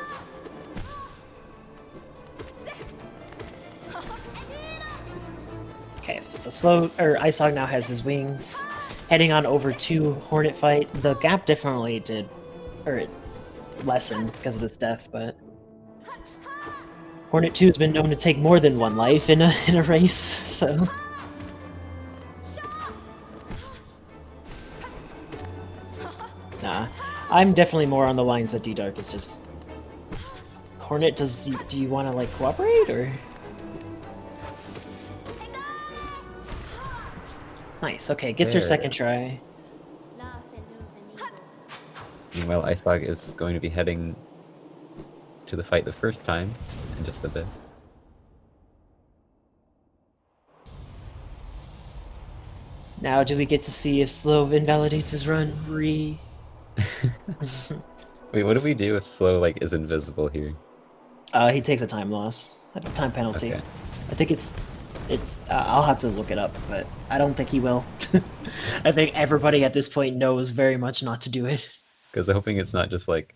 Okay, so Eisog now has his wings. Heading on over to Hornet fight. The gap definitely did, or it lessened because of this death, but Hornet 2 has been known to take more than 1 life in a race, so... Nah, I'm definitely more on the lines that D-Dark is just... Hornet, do you want to, like, cooperate, or...? Nice, okay, gets her second try. Meanwhile, Eisog is going to be heading to the fight the first time in just a bit. Now, do we get to see if Slow invalidates his run? Wait, what do we do if Slow, like, is invisible here? He takes a time loss, a time penalty. Okay. I think it's I'll have to look it up, but I don't think he will. I think everybody at this point knows very much not to do it. Because I'm hoping it's not just like,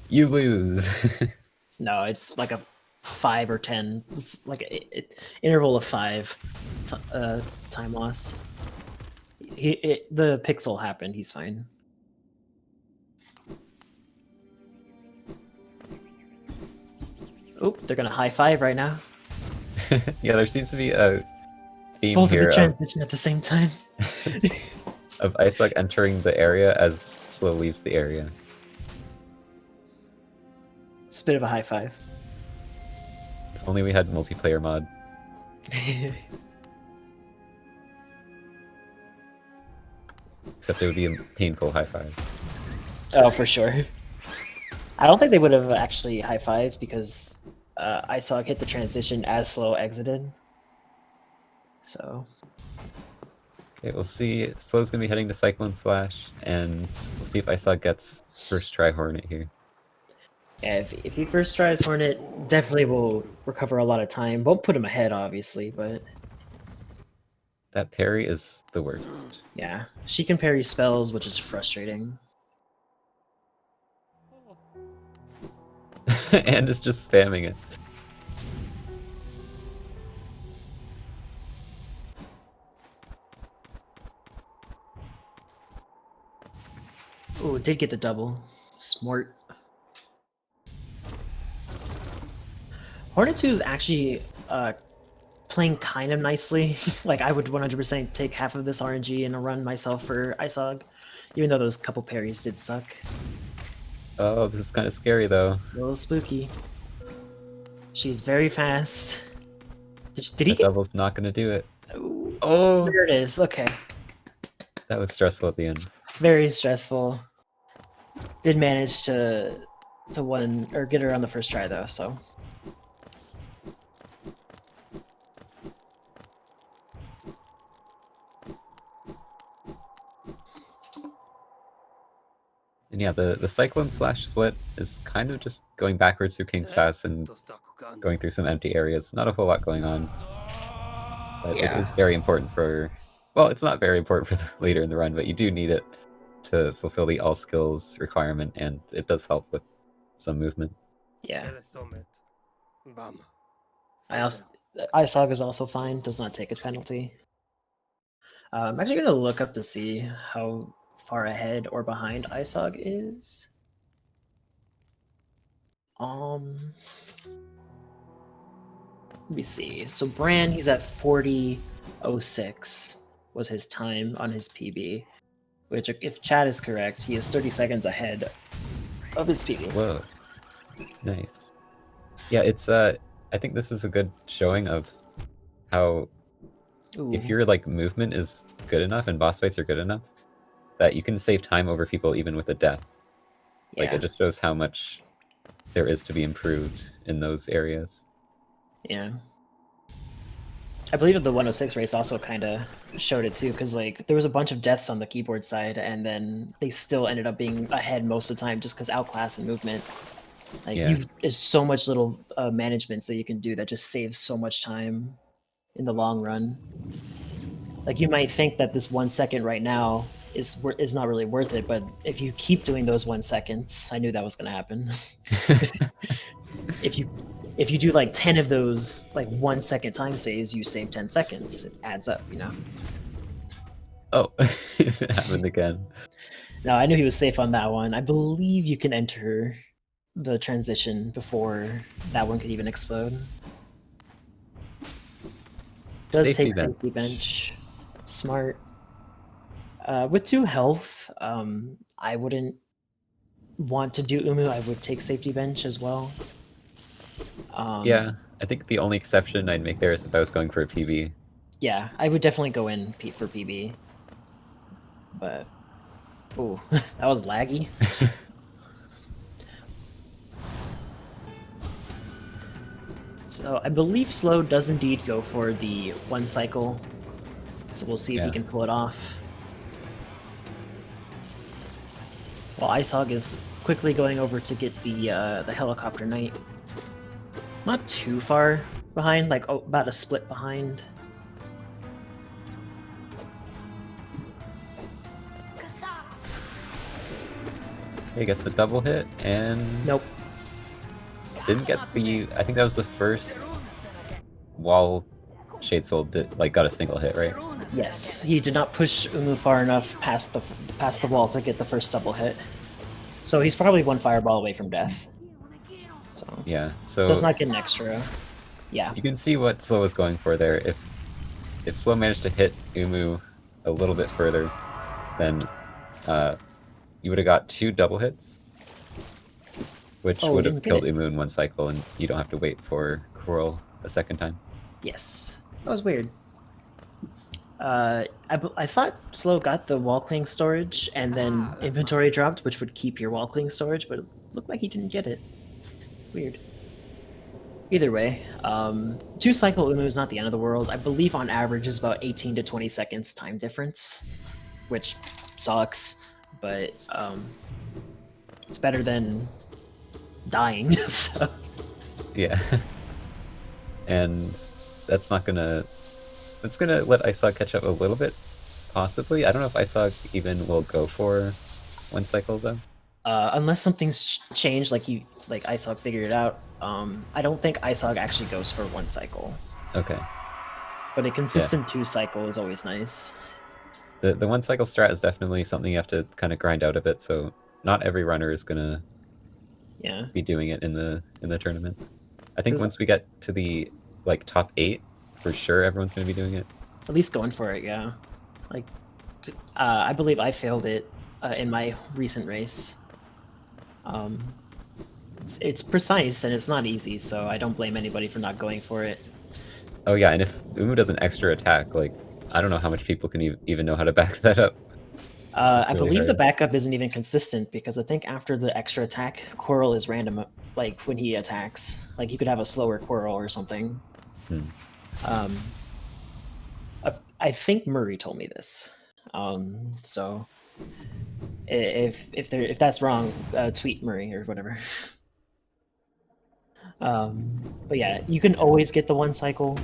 you lose. No, it's like a 5 or 10, it's like a interval of 5 time loss. The pixel happened, he's fine. Oh, they're gonna high five right now. Yeah, there seems to be a theme Both here of the transition at the same time. of Eisog entering the area as Slow leaves the area. It's a bit of a high five. Only we had multiplayer mod. Except it would be a painful high five. Oh, for sure. I don't think they would have actually high-fived because Eisog hit the transition as Slow exited. So... Okay, we'll see. Slow's gonna be heading to Cyclone Slash, and we'll see if Eisog gets first try Hornet here. Yeah, if he first tries Hornet, definitely will recover a lot of time. Won't put him ahead, obviously, but... That parry is the worst. Yeah, she can parry spells, which is frustrating. And is just spamming it. Oh, did get the double. Smart. Hornet 2 is actually playing kind of nicely. Like, I would 100% take half of this RNG and a run myself for Eisog, even though those couple parries did suck. Oh, this is kind of scary though. A little spooky. She's very fast. Did he That get... double's not gonna do it. Oh, there it is. Okay. That was stressful at the end. Very stressful. Did manage to win or get her on the first try though, so. And yeah, the Cyclone Slash split is kind of just going backwards through King's Pass and going through some empty areas. Not a whole lot going on. But Yeah. it is very important for... Well, it's not very important for the later in the run, but you do need it to fulfill the all skills requirement, and it does help with some movement. Yeah. Eisog is also fine, does not take a penalty. I'm actually gonna look up to see how far ahead or behind Eisog is. Let me see. So Bran, he's at 40:06 was his time on his PB, which, if Chad is correct, he is 30 seconds ahead of his PB. Whoa. Nice. Yeah, it's I think this is a good showing of how if your like movement is good enough and boss fights are good enough, that you can save time over people even with a death. Like, it just shows how much there is to be improved in those areas. Yeah. I believe that the 106 race also kind of showed it too, because like there was a bunch of deaths on the keyboard side, and then they still ended up being ahead most of the time just because outclass and movement. Like, there's so much little managements that you can do that just saves so much time in the long run. Like, you might think that this 1 second right now is not really worth it, but if you keep doing those 1 seconds, I knew that was going to happen. If you do like 10 of those like 1 second time saves, you save 10 seconds. It adds up, you know. Oh, it happened again. No, I knew he was safe on that one. I believe you can enter the transition before that one could even explode. Does take safety bench. Smart. With 2 health, I wouldn't want to do Umu. I would take safety bench as well. Yeah, I think the only exception I'd make there is if I was going for a PB. Yeah, I would definitely go in for PB. But, ooh, that was laggy. So I believe Slow does indeed go for the 1 cycle. So we'll see if he can pull it off. While Eisog is quickly going over to get the helicopter knight. Not too far behind, like about a split behind. I guess the double hit, and nope. Didn't get the... I think that was the first wall Shade Soul got a single hit, right? Yes, he did not push Umu far enough past the wall to get the first double hit. So he's probably 1 fireball away from death. So yeah, so does not get an extra. Yeah, you can see what Slow was going for there. If Slow managed to hit Umu a little bit further, then you would have got 2 double hits, which would have killed Umu in 1 cycle, and you don't have to wait for Coral a second time. Yes, that was weird. I thought Slow got the wall cling storage and then inventory dropped, which would keep your wall cling storage, but it looked like he didn't get it. Weird. Either way, 2-cycle Umu is not the end of the world. I believe on average is about 18 to 20 seconds time difference, which sucks, but it's better than dying. So. Yeah. And that's not gonna... It's gonna let Eisog catch up a little bit, possibly. I don't know if Eisog even will go for 1 cycle, though. Unless something's changed, like Eisog figured it out. I don't think Eisog actually goes for 1 cycle. Okay. But a consistent 2 cycle is always nice. The 1 cycle strat is definitely something you have to kind of grind out a bit, so not every runner is gonna be doing it in the tournament. I think once we get to the like top 8, for sure everyone's gonna be doing it. At least going for it, yeah. Like, I believe I failed it in my recent race. It's precise and it's not easy, so I don't blame anybody for not going for it. Oh yeah, and if Umu does an extra attack, like, I don't know how much people can even know how to back that up. I believe the backup isn't even consistent, because I think after the extra attack, Coral is random, like, when he attacks. Like, you could have a slower Coral or something. I think Murray told me this. So if that's wrong, tweet Murray or whatever. But yeah, you can always get the 1 cycle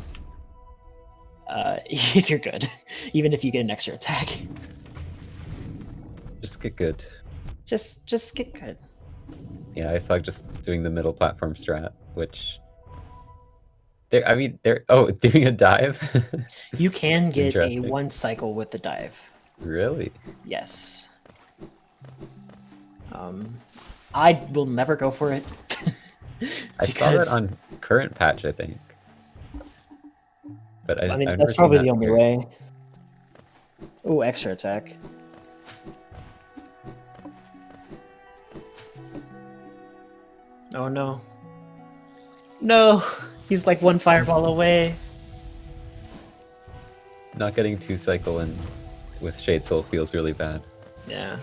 if you're good, even if you get an extra attack. Just get good. Just get good. Yeah, I saw just doing the middle platform strat, which they're doing a dive. You can get a 1 cycle with the dive. Really? Yes. I will never go for it. I saw that on current patch, I think. But I mean, that's probably the only way. Oh, extra attack. Oh no. No! He's like 1 fireball away. Not getting 2 cycle in with Shade Soul feels really bad. Yeah.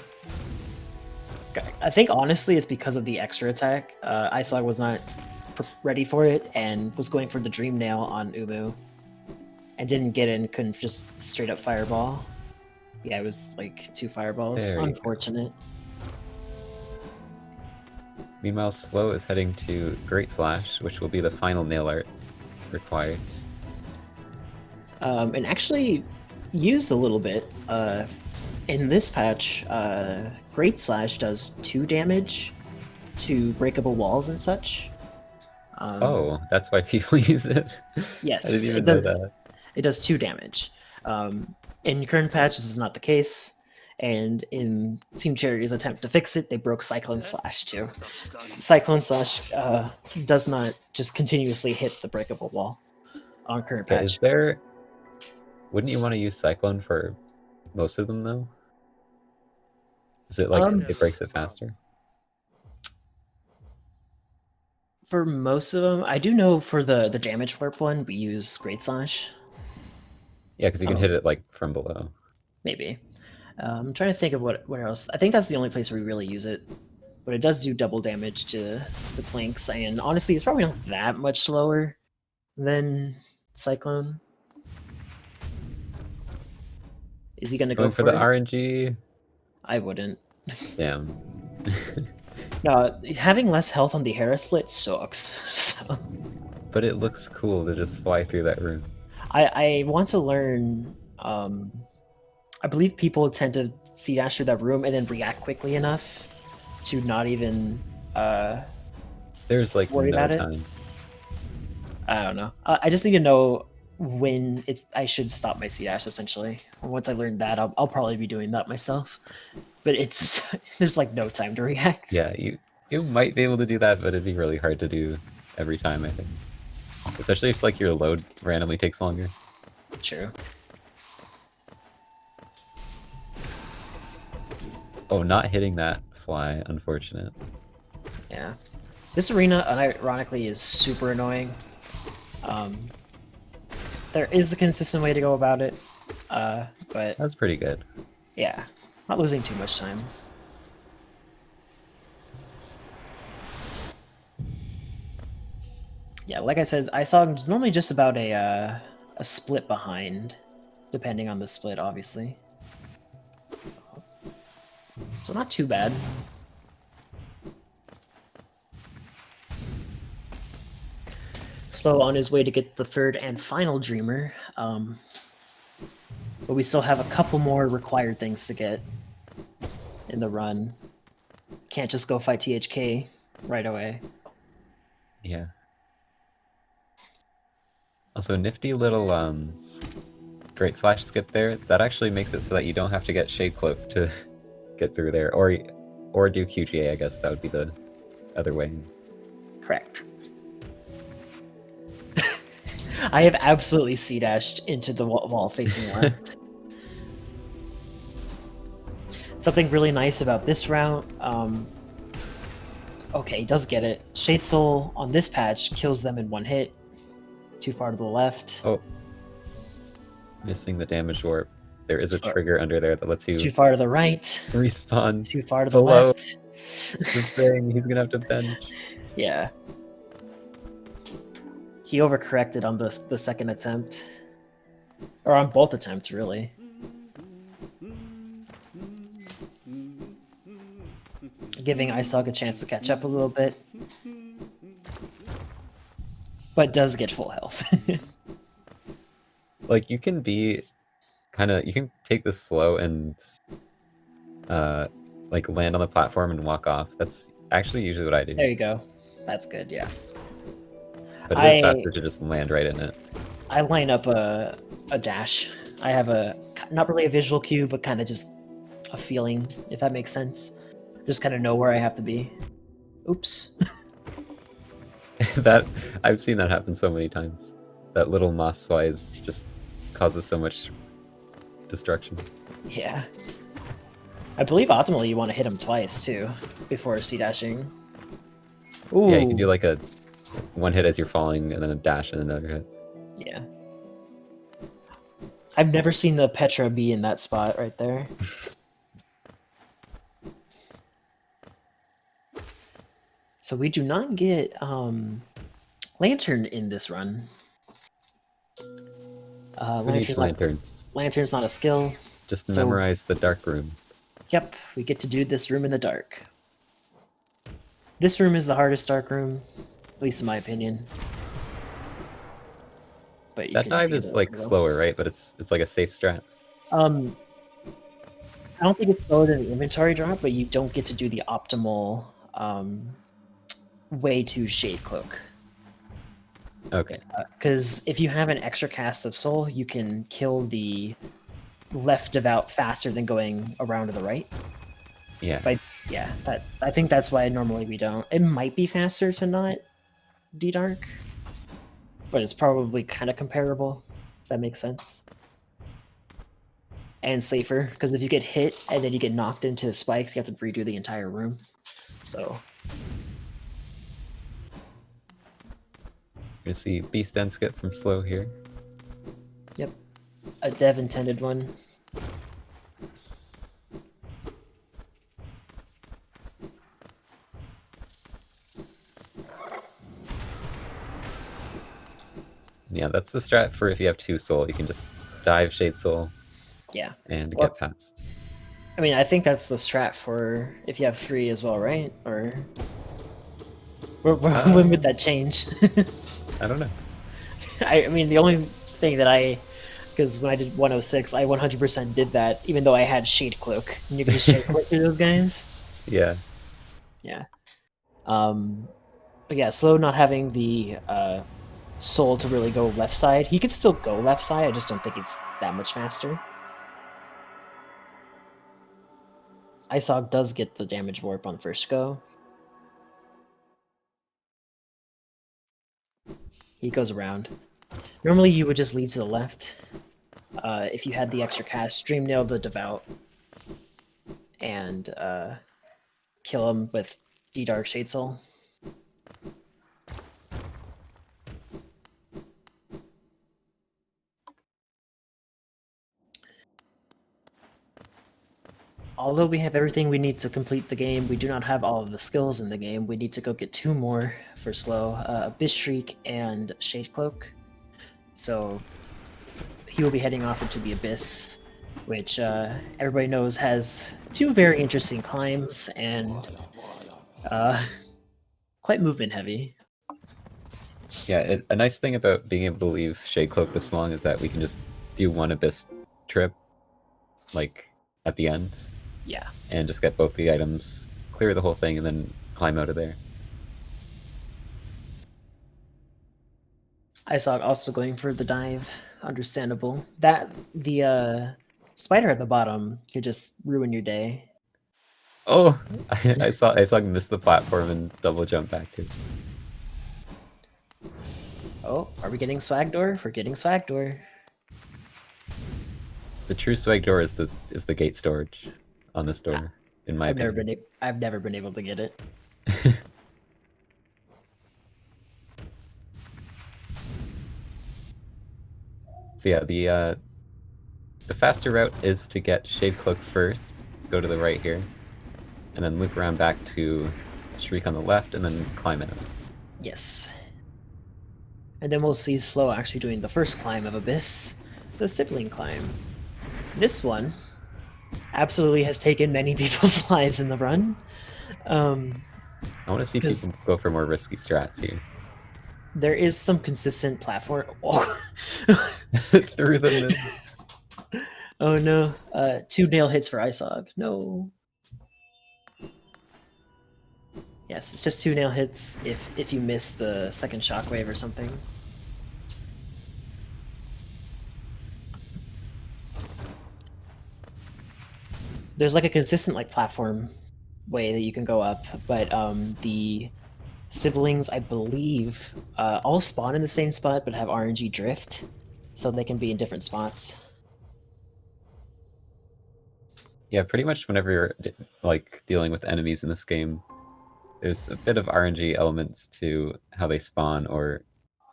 I think honestly it's because of the extra attack. Eisog was not ready for it and was going for the Dream Nail on Umu. And didn't get in, couldn't just straight up fireball. Yeah, it was like 2 fireballs. Unfortunate. Meanwhile, Slow is heading to Great Slash, which will be the final nail art required. And actually used a little bit. In this patch, Great Slash does 2 damage to breakable walls and such. Oh, that's why people use it? Yes, I didn't even know that. It does 2 damage. In current patch, this is not the case. And in Team Cherry's attempt to fix it, they broke Cyclone Slash too. Cyclone Slash does not just continuously hit the breakable wall on current patch. Wouldn't you want to use Cyclone for most of them though? Is it like it breaks it faster? For most of them, I do know for the damage warp one, we use Great Slash. Yeah, because you can hit it like from below. Maybe. I'm trying to think of where else. I think that's the only place where we really use it. But it does do double damage to planks, and honestly, it's probably not that much slower than Cyclone. Is he gonna go for the RNG? I wouldn't. Damn. No, having less health on the Hera split sucks. So. But it looks cool to just fly through that room. I want to learn. I believe people tend to see dash through that room and then react quickly enough to not even there's like worry about time. It. I don't know. I just need to know when I should stop my C dash essentially. Once I learn that, I'll probably be doing that myself. But there's like no time to react. Yeah, you might be able to do that, but it'd be really hard to do every time, I think. Especially if like your load randomly takes longer. True. Oh, not hitting that fly, unfortunate. Yeah. This arena, unironically, is super annoying. There is a consistent way to go about it, but That's pretty good. yeah, not losing too much time. Yeah, like I said, Eisog is normally just about a split behind, depending on the split, obviously. So not too bad. Slow on his way to get the third and final Dreamer, but we still have a couple more required things to get in the run. Can't just go fight THK right away. Yeah. Also, nifty little great slash skip there. That actually makes it so that you don't have to get Shade Cloak to get through there, or do QGA. I guess that would be the other way. Correct. I have absolutely C-dashed into the wall facing left. Something really nice about this route, okay, he does get it. Shade Soul on this patch kills them in one hit. Too far to the left. Oh, missing the damage warp. There is a Too far. trigger under there that lets you Too far to the right. respawn. Too far to the below. left. The thing, he's gonna have to bench. Yeah. He overcorrected on the second attempt. Or on both attempts, really. Giving Eisog a chance to catch up a little bit. But does get full health. Like, you can be you can take this slow and like land on the platform and walk off. That's actually usually what I do. There you go. That's good, yeah. But it is faster to just land right in it. I line up a dash. I have not really a visual cue, but kind of just a feeling, if that makes sense. Just kind of know where I have to be. Oops. That I've seen that happen so many times. That little moss flies just causes so much destruction. Yeah. I believe optimally you want to hit him twice too before C-dashing. Ooh. Yeah, you can do like a one hit as you're falling and then a dash and another hit. Yeah. I've never seen the Petra be in that spot right there. So we do not get Lantern in this run. Lantern's not a skill. Just memorize the dark room. Yep, we get to do this room in the dark. This room is the hardest dark room, at least in my opinion. But that dive is like slower, right? But it's like a safe strat. I don't think it's slower than the inventory drop, but you don't get to do the optimal way to Shade Cloak. Okay. Because if you have an extra cast of Soul, you can kill the left devout faster than going around to the right. Yeah. But yeah, I think that's why normally we don't. It might be faster to not D-Dark, but it's probably kind of comparable, if that makes sense. And safer, because if you get hit and then you get knocked into spikes, you have to redo the entire room. So You're gonna see Beast End skip from slow here. Yep. A dev intended one. Yeah, that's the strat for if you have 2 soul. You can just dive Shade Soul. Yeah. And get past. I mean, I think that's the strat for if you have 3 as well, right? Or when would that change? I don't know. I mean, the only thing that because when I did 106, I 100% did that, even though I had Shade Cloak. And you can just Shade Cloak through those guys. Yeah. Yeah. But yeah, Slow not having the soul to really go left side. He could still go left side, I just don't think it's that much faster. Eisog does get the damage warp on first go. He goes around. Normally you would just leave to the left. If you had the extra cast, Stream Nail the Devout. And kill him with D-Dark Shade Soul. although we have everything we need to complete the game, we do not have all of the skills in the game. We need to go get 2 more for slow, Abyss Shriek and Shade Cloak. So he will be heading off into the Abyss, which everybody knows has 2 very interesting climbs and quite movement heavy. Yeah, a nice thing about being able to leave Shade Cloak this long is that we can just do one Abyss trip, like, at the end. Yeah. And just get both the items, clear the whole thing, and then climb out of there. Eisog also going for the dive. Understandable. That the spider at the bottom could just ruin your day. Oh, I saw him miss the platform and double jump back too. Oh, are we getting swag door? We're getting swag door. The true swag door is the gate storage on this door, in my opinion. I've never been able to get it. So yeah, the faster route is to get Shade Cloak first, go to the right here, and then loop around back to Shriek on the left, and then climb in. Yes. And then we'll see Slow actually doing the first climb of Abyss, the sibling climb. This one absolutely has taken many people's lives in the run. I want to see people go for more risky strats here. There is some consistent platform. Oh. Through the middle. Oh no. 2 nail hits for Eisog. No. Yes, it's just 2 nail hits if you miss the second shockwave or something. There's like a consistent like platform way that you can go up, but the siblings, I believe, all spawn in the same spot but have RNG drift, so they can be in different spots. Yeah, pretty much whenever you're like dealing with enemies in this game, there's a bit of RNG elements to how they spawn or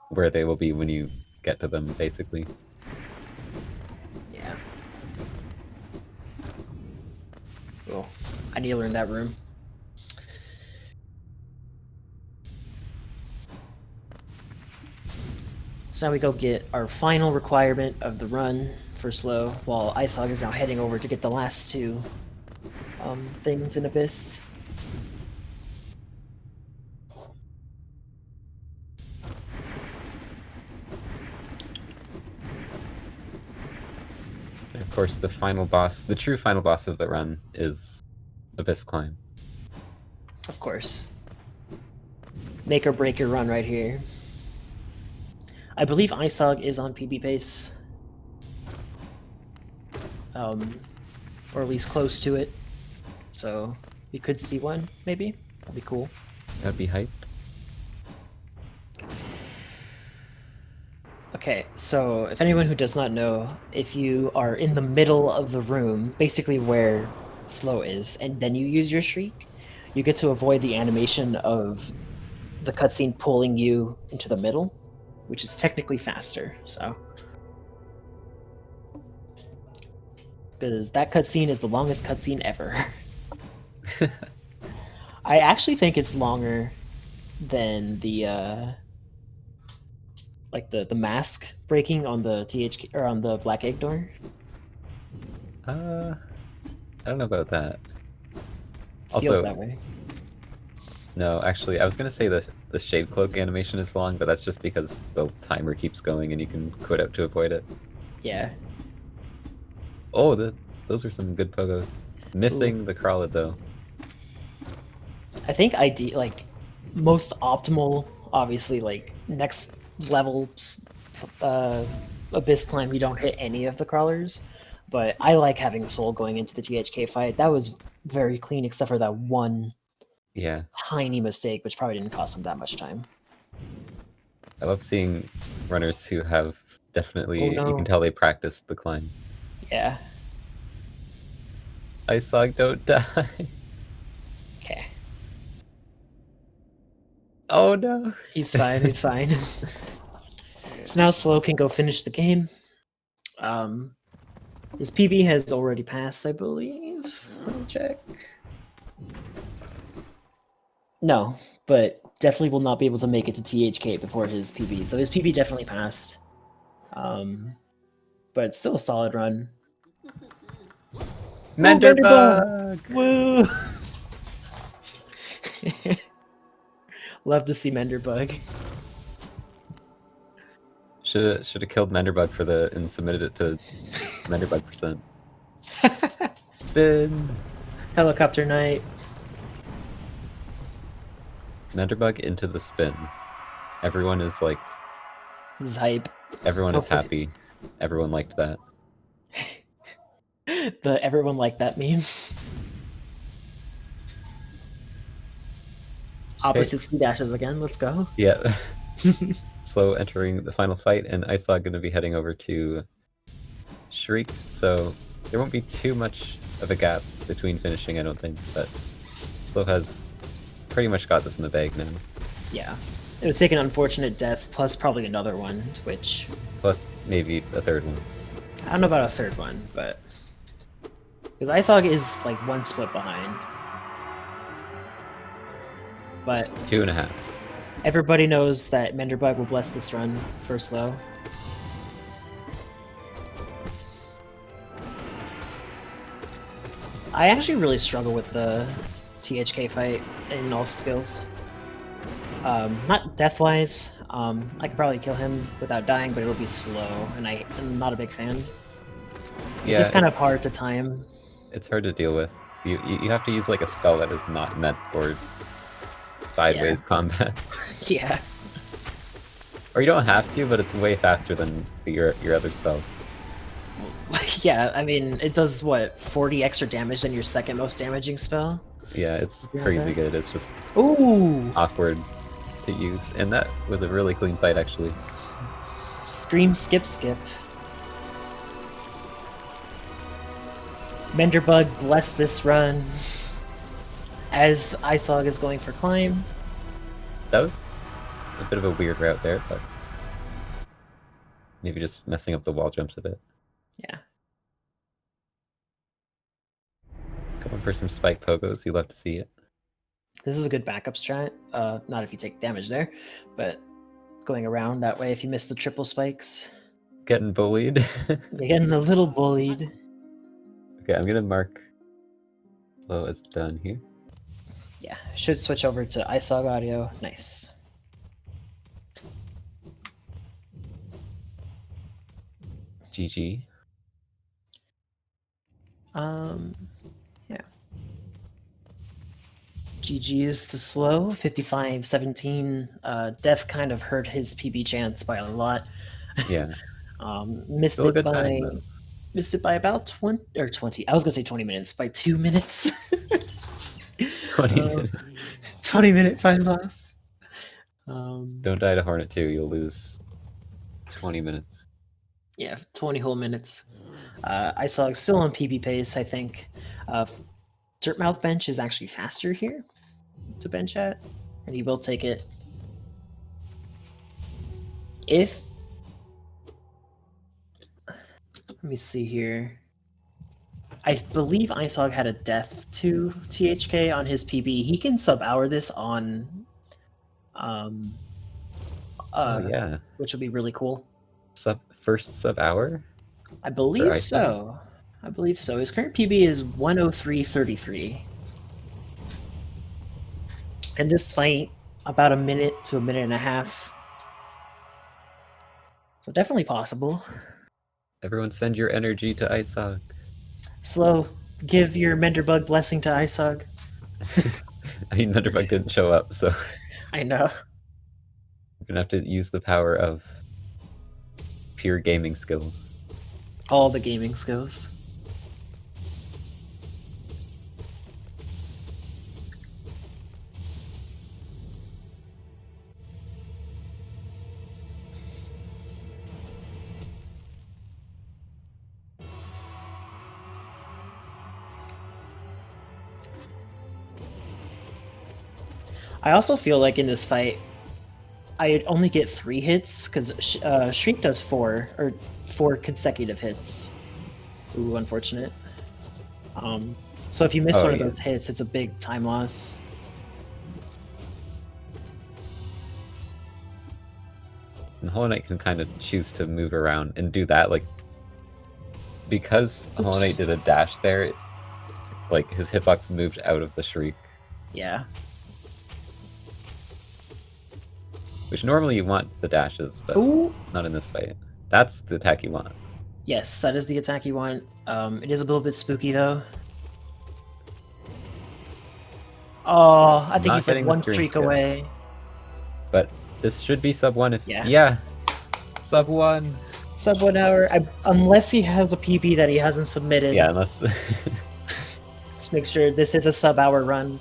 where they will be when you get to them, basically. Yeah. Oh, I need to learn that room. So now we go get our final requirement of the run for slow, while Eisog is now heading over to get the last 2 things in Abyss. And of course, the final boss, the true final boss of the run, is Abyss Climb. Of course. Make or break your run right here. I believe Eisog is on PB pace. Or at least close to it. So we could see one, maybe. That'd be cool. That'd be hype. Okay, so if anyone who does not know, if you are in the middle of the room, basically where Slow is, and then you use your Shriek, you get to avoid the animation of the cutscene pulling you into the middle, which is technically faster, so. Because that cutscene is the longest cutscene ever. I actually think it's longer than the like the mask breaking on the THK or on the Black Egg door. I don't know about that. Feels Also, that way. no, actually, I was gonna say the Shade Cloak animation is long, but that's just because the timer keeps going and you can quit out to avoid it. Yeah. Oh, those are some good pogos. Missing the Crawlid though. I think like most optimal, obviously, like next level Abyss climb, you don't hit any of the crawlers. But I like having Soul going into the THK fight. That was very clean, except for that one tiny mistake, which probably didn't cost him that much time. I love seeing runners who have definitely, Oh, no. you can tell they practiced the climb. Yeah. Eisog, don't die. Okay. Oh no. He's fine, he's fine. So now Slow can go finish the game. His PB has already passed, I believe. check. No, but definitely will not be able to make it to THK before his PB. So his PB definitely passed. But it's still a solid run. Menderbug! Woo! Love to see Menderbug. Should have killed Menderbug for the and submitted it to Menderbug %. Spin. Helicopter Knight. Menderbug into the spin. Everyone is like. This is hype. Everyone is Hopefully- happy. Everyone liked that. The everyone like that meme. Opposite C dashes again. Let's go. Yeah. Slow entering the final fight, and Eisog going to be heading over to Shriek, so there won't be too much of a gap between finishing, I don't think, but Slow has pretty much got this in the bag now. Yeah. It would take an unfortunate death plus probably another one, which Plus maybe a third one. I don't know about a third one, but because Eisog is like one split behind. But 2.5. everybody knows that Menderbug will bless this run for Slow. I actually really struggle with the THK fight in all skills. Not death-wise. I could probably kill him without dying, but it'll be slow, and I'm not a big fan. It's just kind of hard to time. It's hard to deal with. You have to use like a spell that is not meant for sideways combat. Yeah. Or you don't have to, but it's way faster than your other spells. Yeah, I mean, it does, what, 40 extra damage than your second most damaging spell? Yeah, it's crazy good. It's just Ooh! awkward to use. And that was a really clean fight, actually. Scream, skip, skip. Menderbug, bless this run. As Eisog is going for climb. That was a bit of a weird route there, but maybe just messing up the wall jumps a bit. Yeah. Going for some spike pogos, you love to see it. This is a good backup strat. Not if you take damage there, but going around that way if you miss the triple spikes. Getting bullied. You're getting a little bullied. Okay, I'm gonna mark Slow as done here. Yeah, should switch over to Eisog audio. Nice. GG. Yeah. GG's to Slow, 55-17. Death kind of hurt his PB chance by a lot. Yeah. Missed Still a it good by time, though. missed it by about 20. I was gonna say 20 minutes, by 2 minutes. 20 minutes. 20-minute time loss. Don't die to Hornet 2, you'll lose 20 minutes. Yeah, 20 whole minutes. Eisog still on PB pace, I think. Dirtmouth bench is actually faster here to bench at, and he will take it. If... Let me see here. I believe Eisog had a death to THK on his PB. He can sub-hour this on... yeah. Which would be really cool. First sub hour? I believe so. I believe so. His current PB is 103.33. And this fight, about a minute to a minute and a half. So definitely possible. Everyone send your energy to Eisog. Slow, give your Menderbug blessing to Eisog. I mean, Menderbug didn't show up, so I know. we're gonna have to use the power of pure gaming skill. All the gaming skills. I also feel like in this fight, I only get 3 hits because Shriek does 4 or 4 consecutive hits. Ooh, unfortunate. So if you miss Oh, one of yeah. those hits, it's a big time loss. And Hollow Knight can kind of choose to move around and do that, like, because Hollow Oops. Knight did a dash there, like, his hitbox moved out of the Shriek. Yeah. Which normally you want the dashes, but Ooh. not in this fight. That's the attack you want. Yes, that is the attack you want. It is a little bit spooky though. Oh, I think Not he said getting the one steering streak skill. away. But this should be sub 1 if... Yeah. Sub 1! Sub 1 hour, unless he has a PB that he hasn't submitted. Yeah, unless... Let's make sure this is a sub hour run.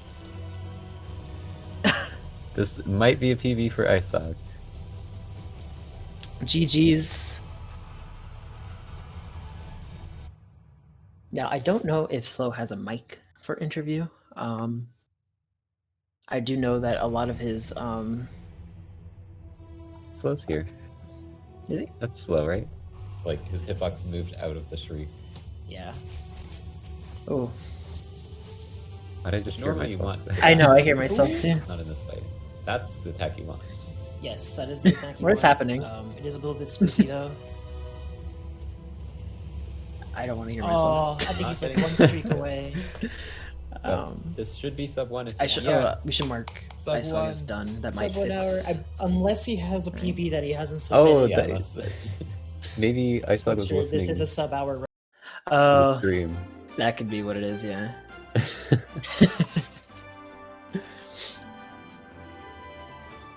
This might be a PB for Eisog. GG's. Now, I don't know if Slow has a mic for interview. I do know that a lot of his... Slow's here. Is he? That's slow, right? Like, his hitbox moved out of the Shriek. Yeah. Oh. Why'd I just hear myself? I know, I hear myself too. Not in this fight. That's the attack you want. Yes, that is the attack. What is happening? It is a little bit spooky though. I don't want to hear myself. I think Not he's like getting one streak away. This should be sub 1 if... I should. we should mark Sub Eisog is 1. done. That Sub might 1 fix. hour, unless he has a PB that he hasn't Oh, submitted. that, maybe Let's Eisog make was sure listening this is a sub hour. to the stream. That could be what it is. Yeah.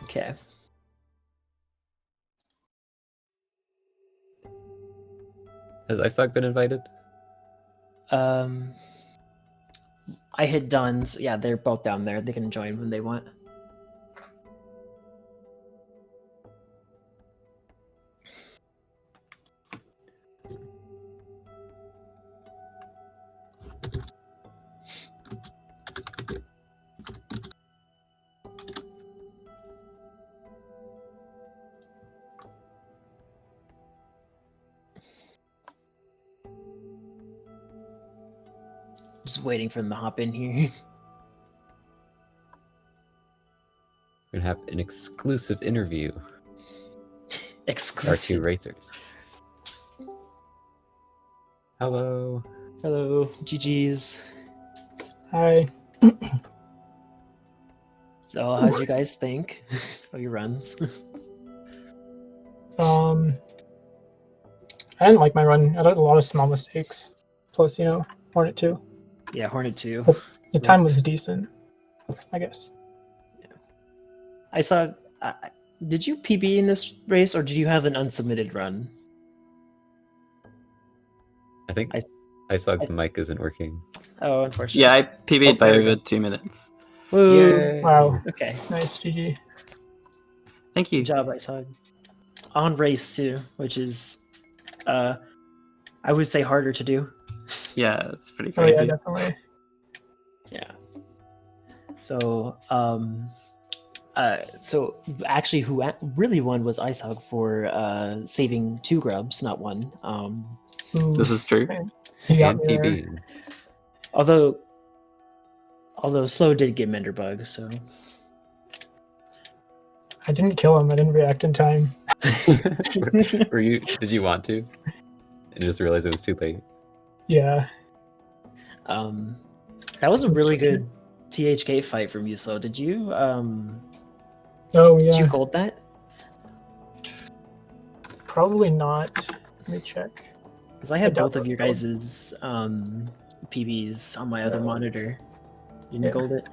Okay. Has Eisog been invited? I hit done. So yeah, they're both down there. They can join when they want. Just waiting for them to hop in here. We're gonna have an exclusive interview. Our Exclusive. two racers. Hello. Hello, GG's. Hi. So, how'd you guys think of your runs? I didn't like my run. I did a lot of small mistakes. Plus, Hornet 2. Yeah, Hornet 2. The time was decent, I guess. I saw. Did you PB in this race, or did you have an unsubmitted run? I think I- Eisog's mic isn't working. Oh, unfortunately. Yeah, I PB'd by there we over go. 2 minutes. Woo. Yay. Wow. Okay. Nice, GG. Thank you. Good job, I saw. On race 2, which is, I would say harder to do. Yeah, it's pretty Oh, crazy. yeah, definitely. Yeah. So, so actually, who really won was Eisog for saving 2 grubs, not 1. Ooh, This is true. he got And me there. PB. Although Slow did get Menderbug, so I didn't kill him. I didn't react in time. Were you? Did you want to? And just realize it was too late. Yeah. that was a really good THK fight from you, Slow. Did you Oh, did you yeah. gold that? Probably not. Let me check. Because I had I doubt both of so. your guys' PBs on my other monitor. You didn't Yeah. gold it?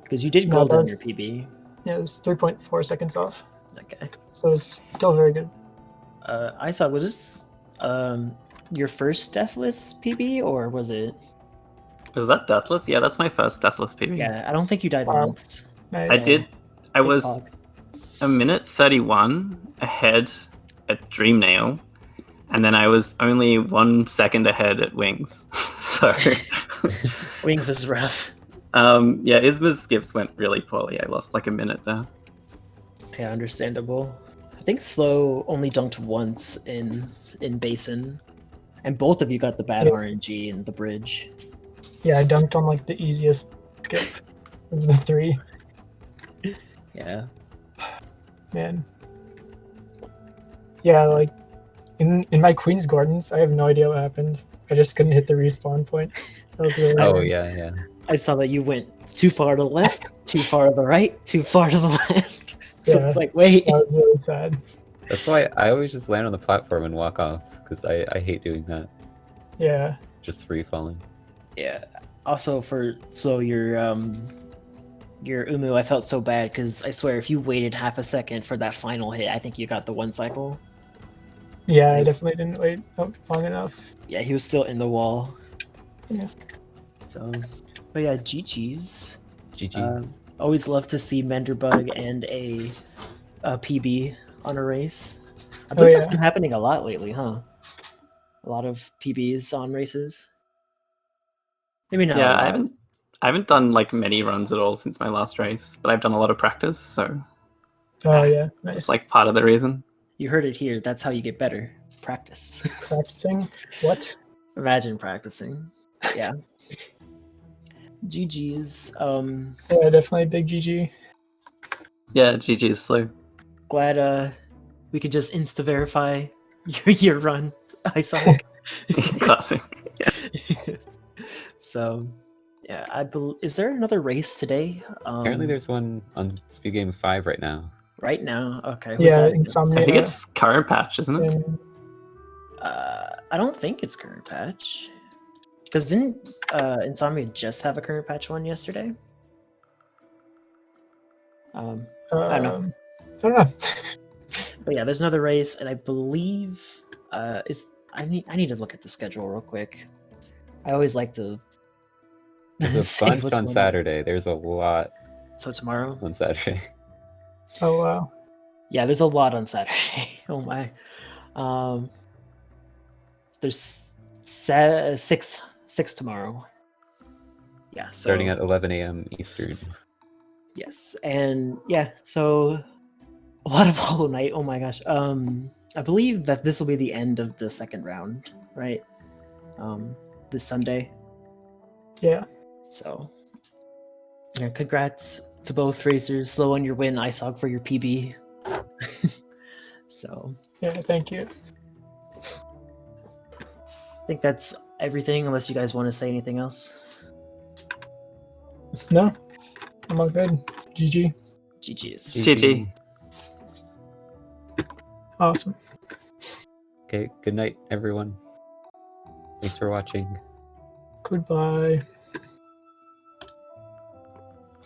Because you did No, gold on your that's- PB. Yeah, it was 3.4 seconds off. Okay. So it's still very good. I saw, was this your first Deathless PB, or was it? Was that Deathless? Yeah, that's my first Deathless PB. Yeah, I don't think you died Wow. once. Nice. I did. I Big was hog. a minute 31 ahead at Dreamnail, and then I was only 1 second ahead at Wings. So, Wings is rough. yeah, Isma's skips went really poorly. I lost like a minute there. Yeah, understandable. I think Slow only dunked once in Basin, and both of you got the bad Yeah. RNG in the bridge. Yeah, I dunked on like the easiest skip of the 3. Yeah. Man. Yeah, like in my Queen's Gardens, I have no idea what happened. I just couldn't hit the respawn point. That was really Oh weird. yeah. I saw that you went too far to the left, too far to the right, too far to the left. So Yeah. it's like, wait. That was really sad. That's why I always just land on the platform and walk off, because I hate doing that. Yeah. Just free falling. Yeah. Also, your Umu, I felt so bad because I swear, if you waited half a second for that final hit, I think you got the 1 cycle. Yeah, I Like- definitely didn't wait long enough. Yeah, he was still in the wall. Yeah. So, but yeah, GG's. GG's. Always love to see Menderbug and a PB on a race. I believe that's yeah. been happening a lot lately, huh? A lot of PBs on races. Maybe not. Yeah, a lot. I haven't done like many runs at all since my last race, but I've done a lot of practice, so Oh yeah, nice. it's like part of the reason. You heard it here. That's how you get better. Practice. Practicing. What? Imagine practicing. Yeah. GG's. Yeah, definitely big GG. Yeah, GG is slow. Glad we could just insta verify your run, Eisog. Classic. So, yeah, is there another race today? Apparently there's one on Speed Game 5 right now. Right now. Okay. who's Yeah, that? Insomnia. I think it's current patch, isn't it? and- I don't think it's current patch. Because didn't Insomnia just have a current patch one yesterday? I don't know. I don't know. But yeah, there's another race, and I believe I need to look at the schedule real quick. I always like to. There's a say bunch what's on going Saturday. There's a lot So tomorrow. on Saturday. Oh wow. Yeah, there's a lot on Saturday. Oh my. There's six tomorrow. Yeah. So, Starting at 11 a.m. Eastern. yes, and yeah, so a lot of Hollow Knight. Oh my gosh. I believe that this will be the end of the second round, right? This Sunday. Yeah. So, yeah, congrats to both racers. Slow on your win, Eisog, for your PB. So, Yeah. Thank you. I think that's everything, unless you guys want to say anything else. No, I'm all good. GG. GG's. GG. Awesome. Okay, good night, everyone. Thanks for watching. Goodbye.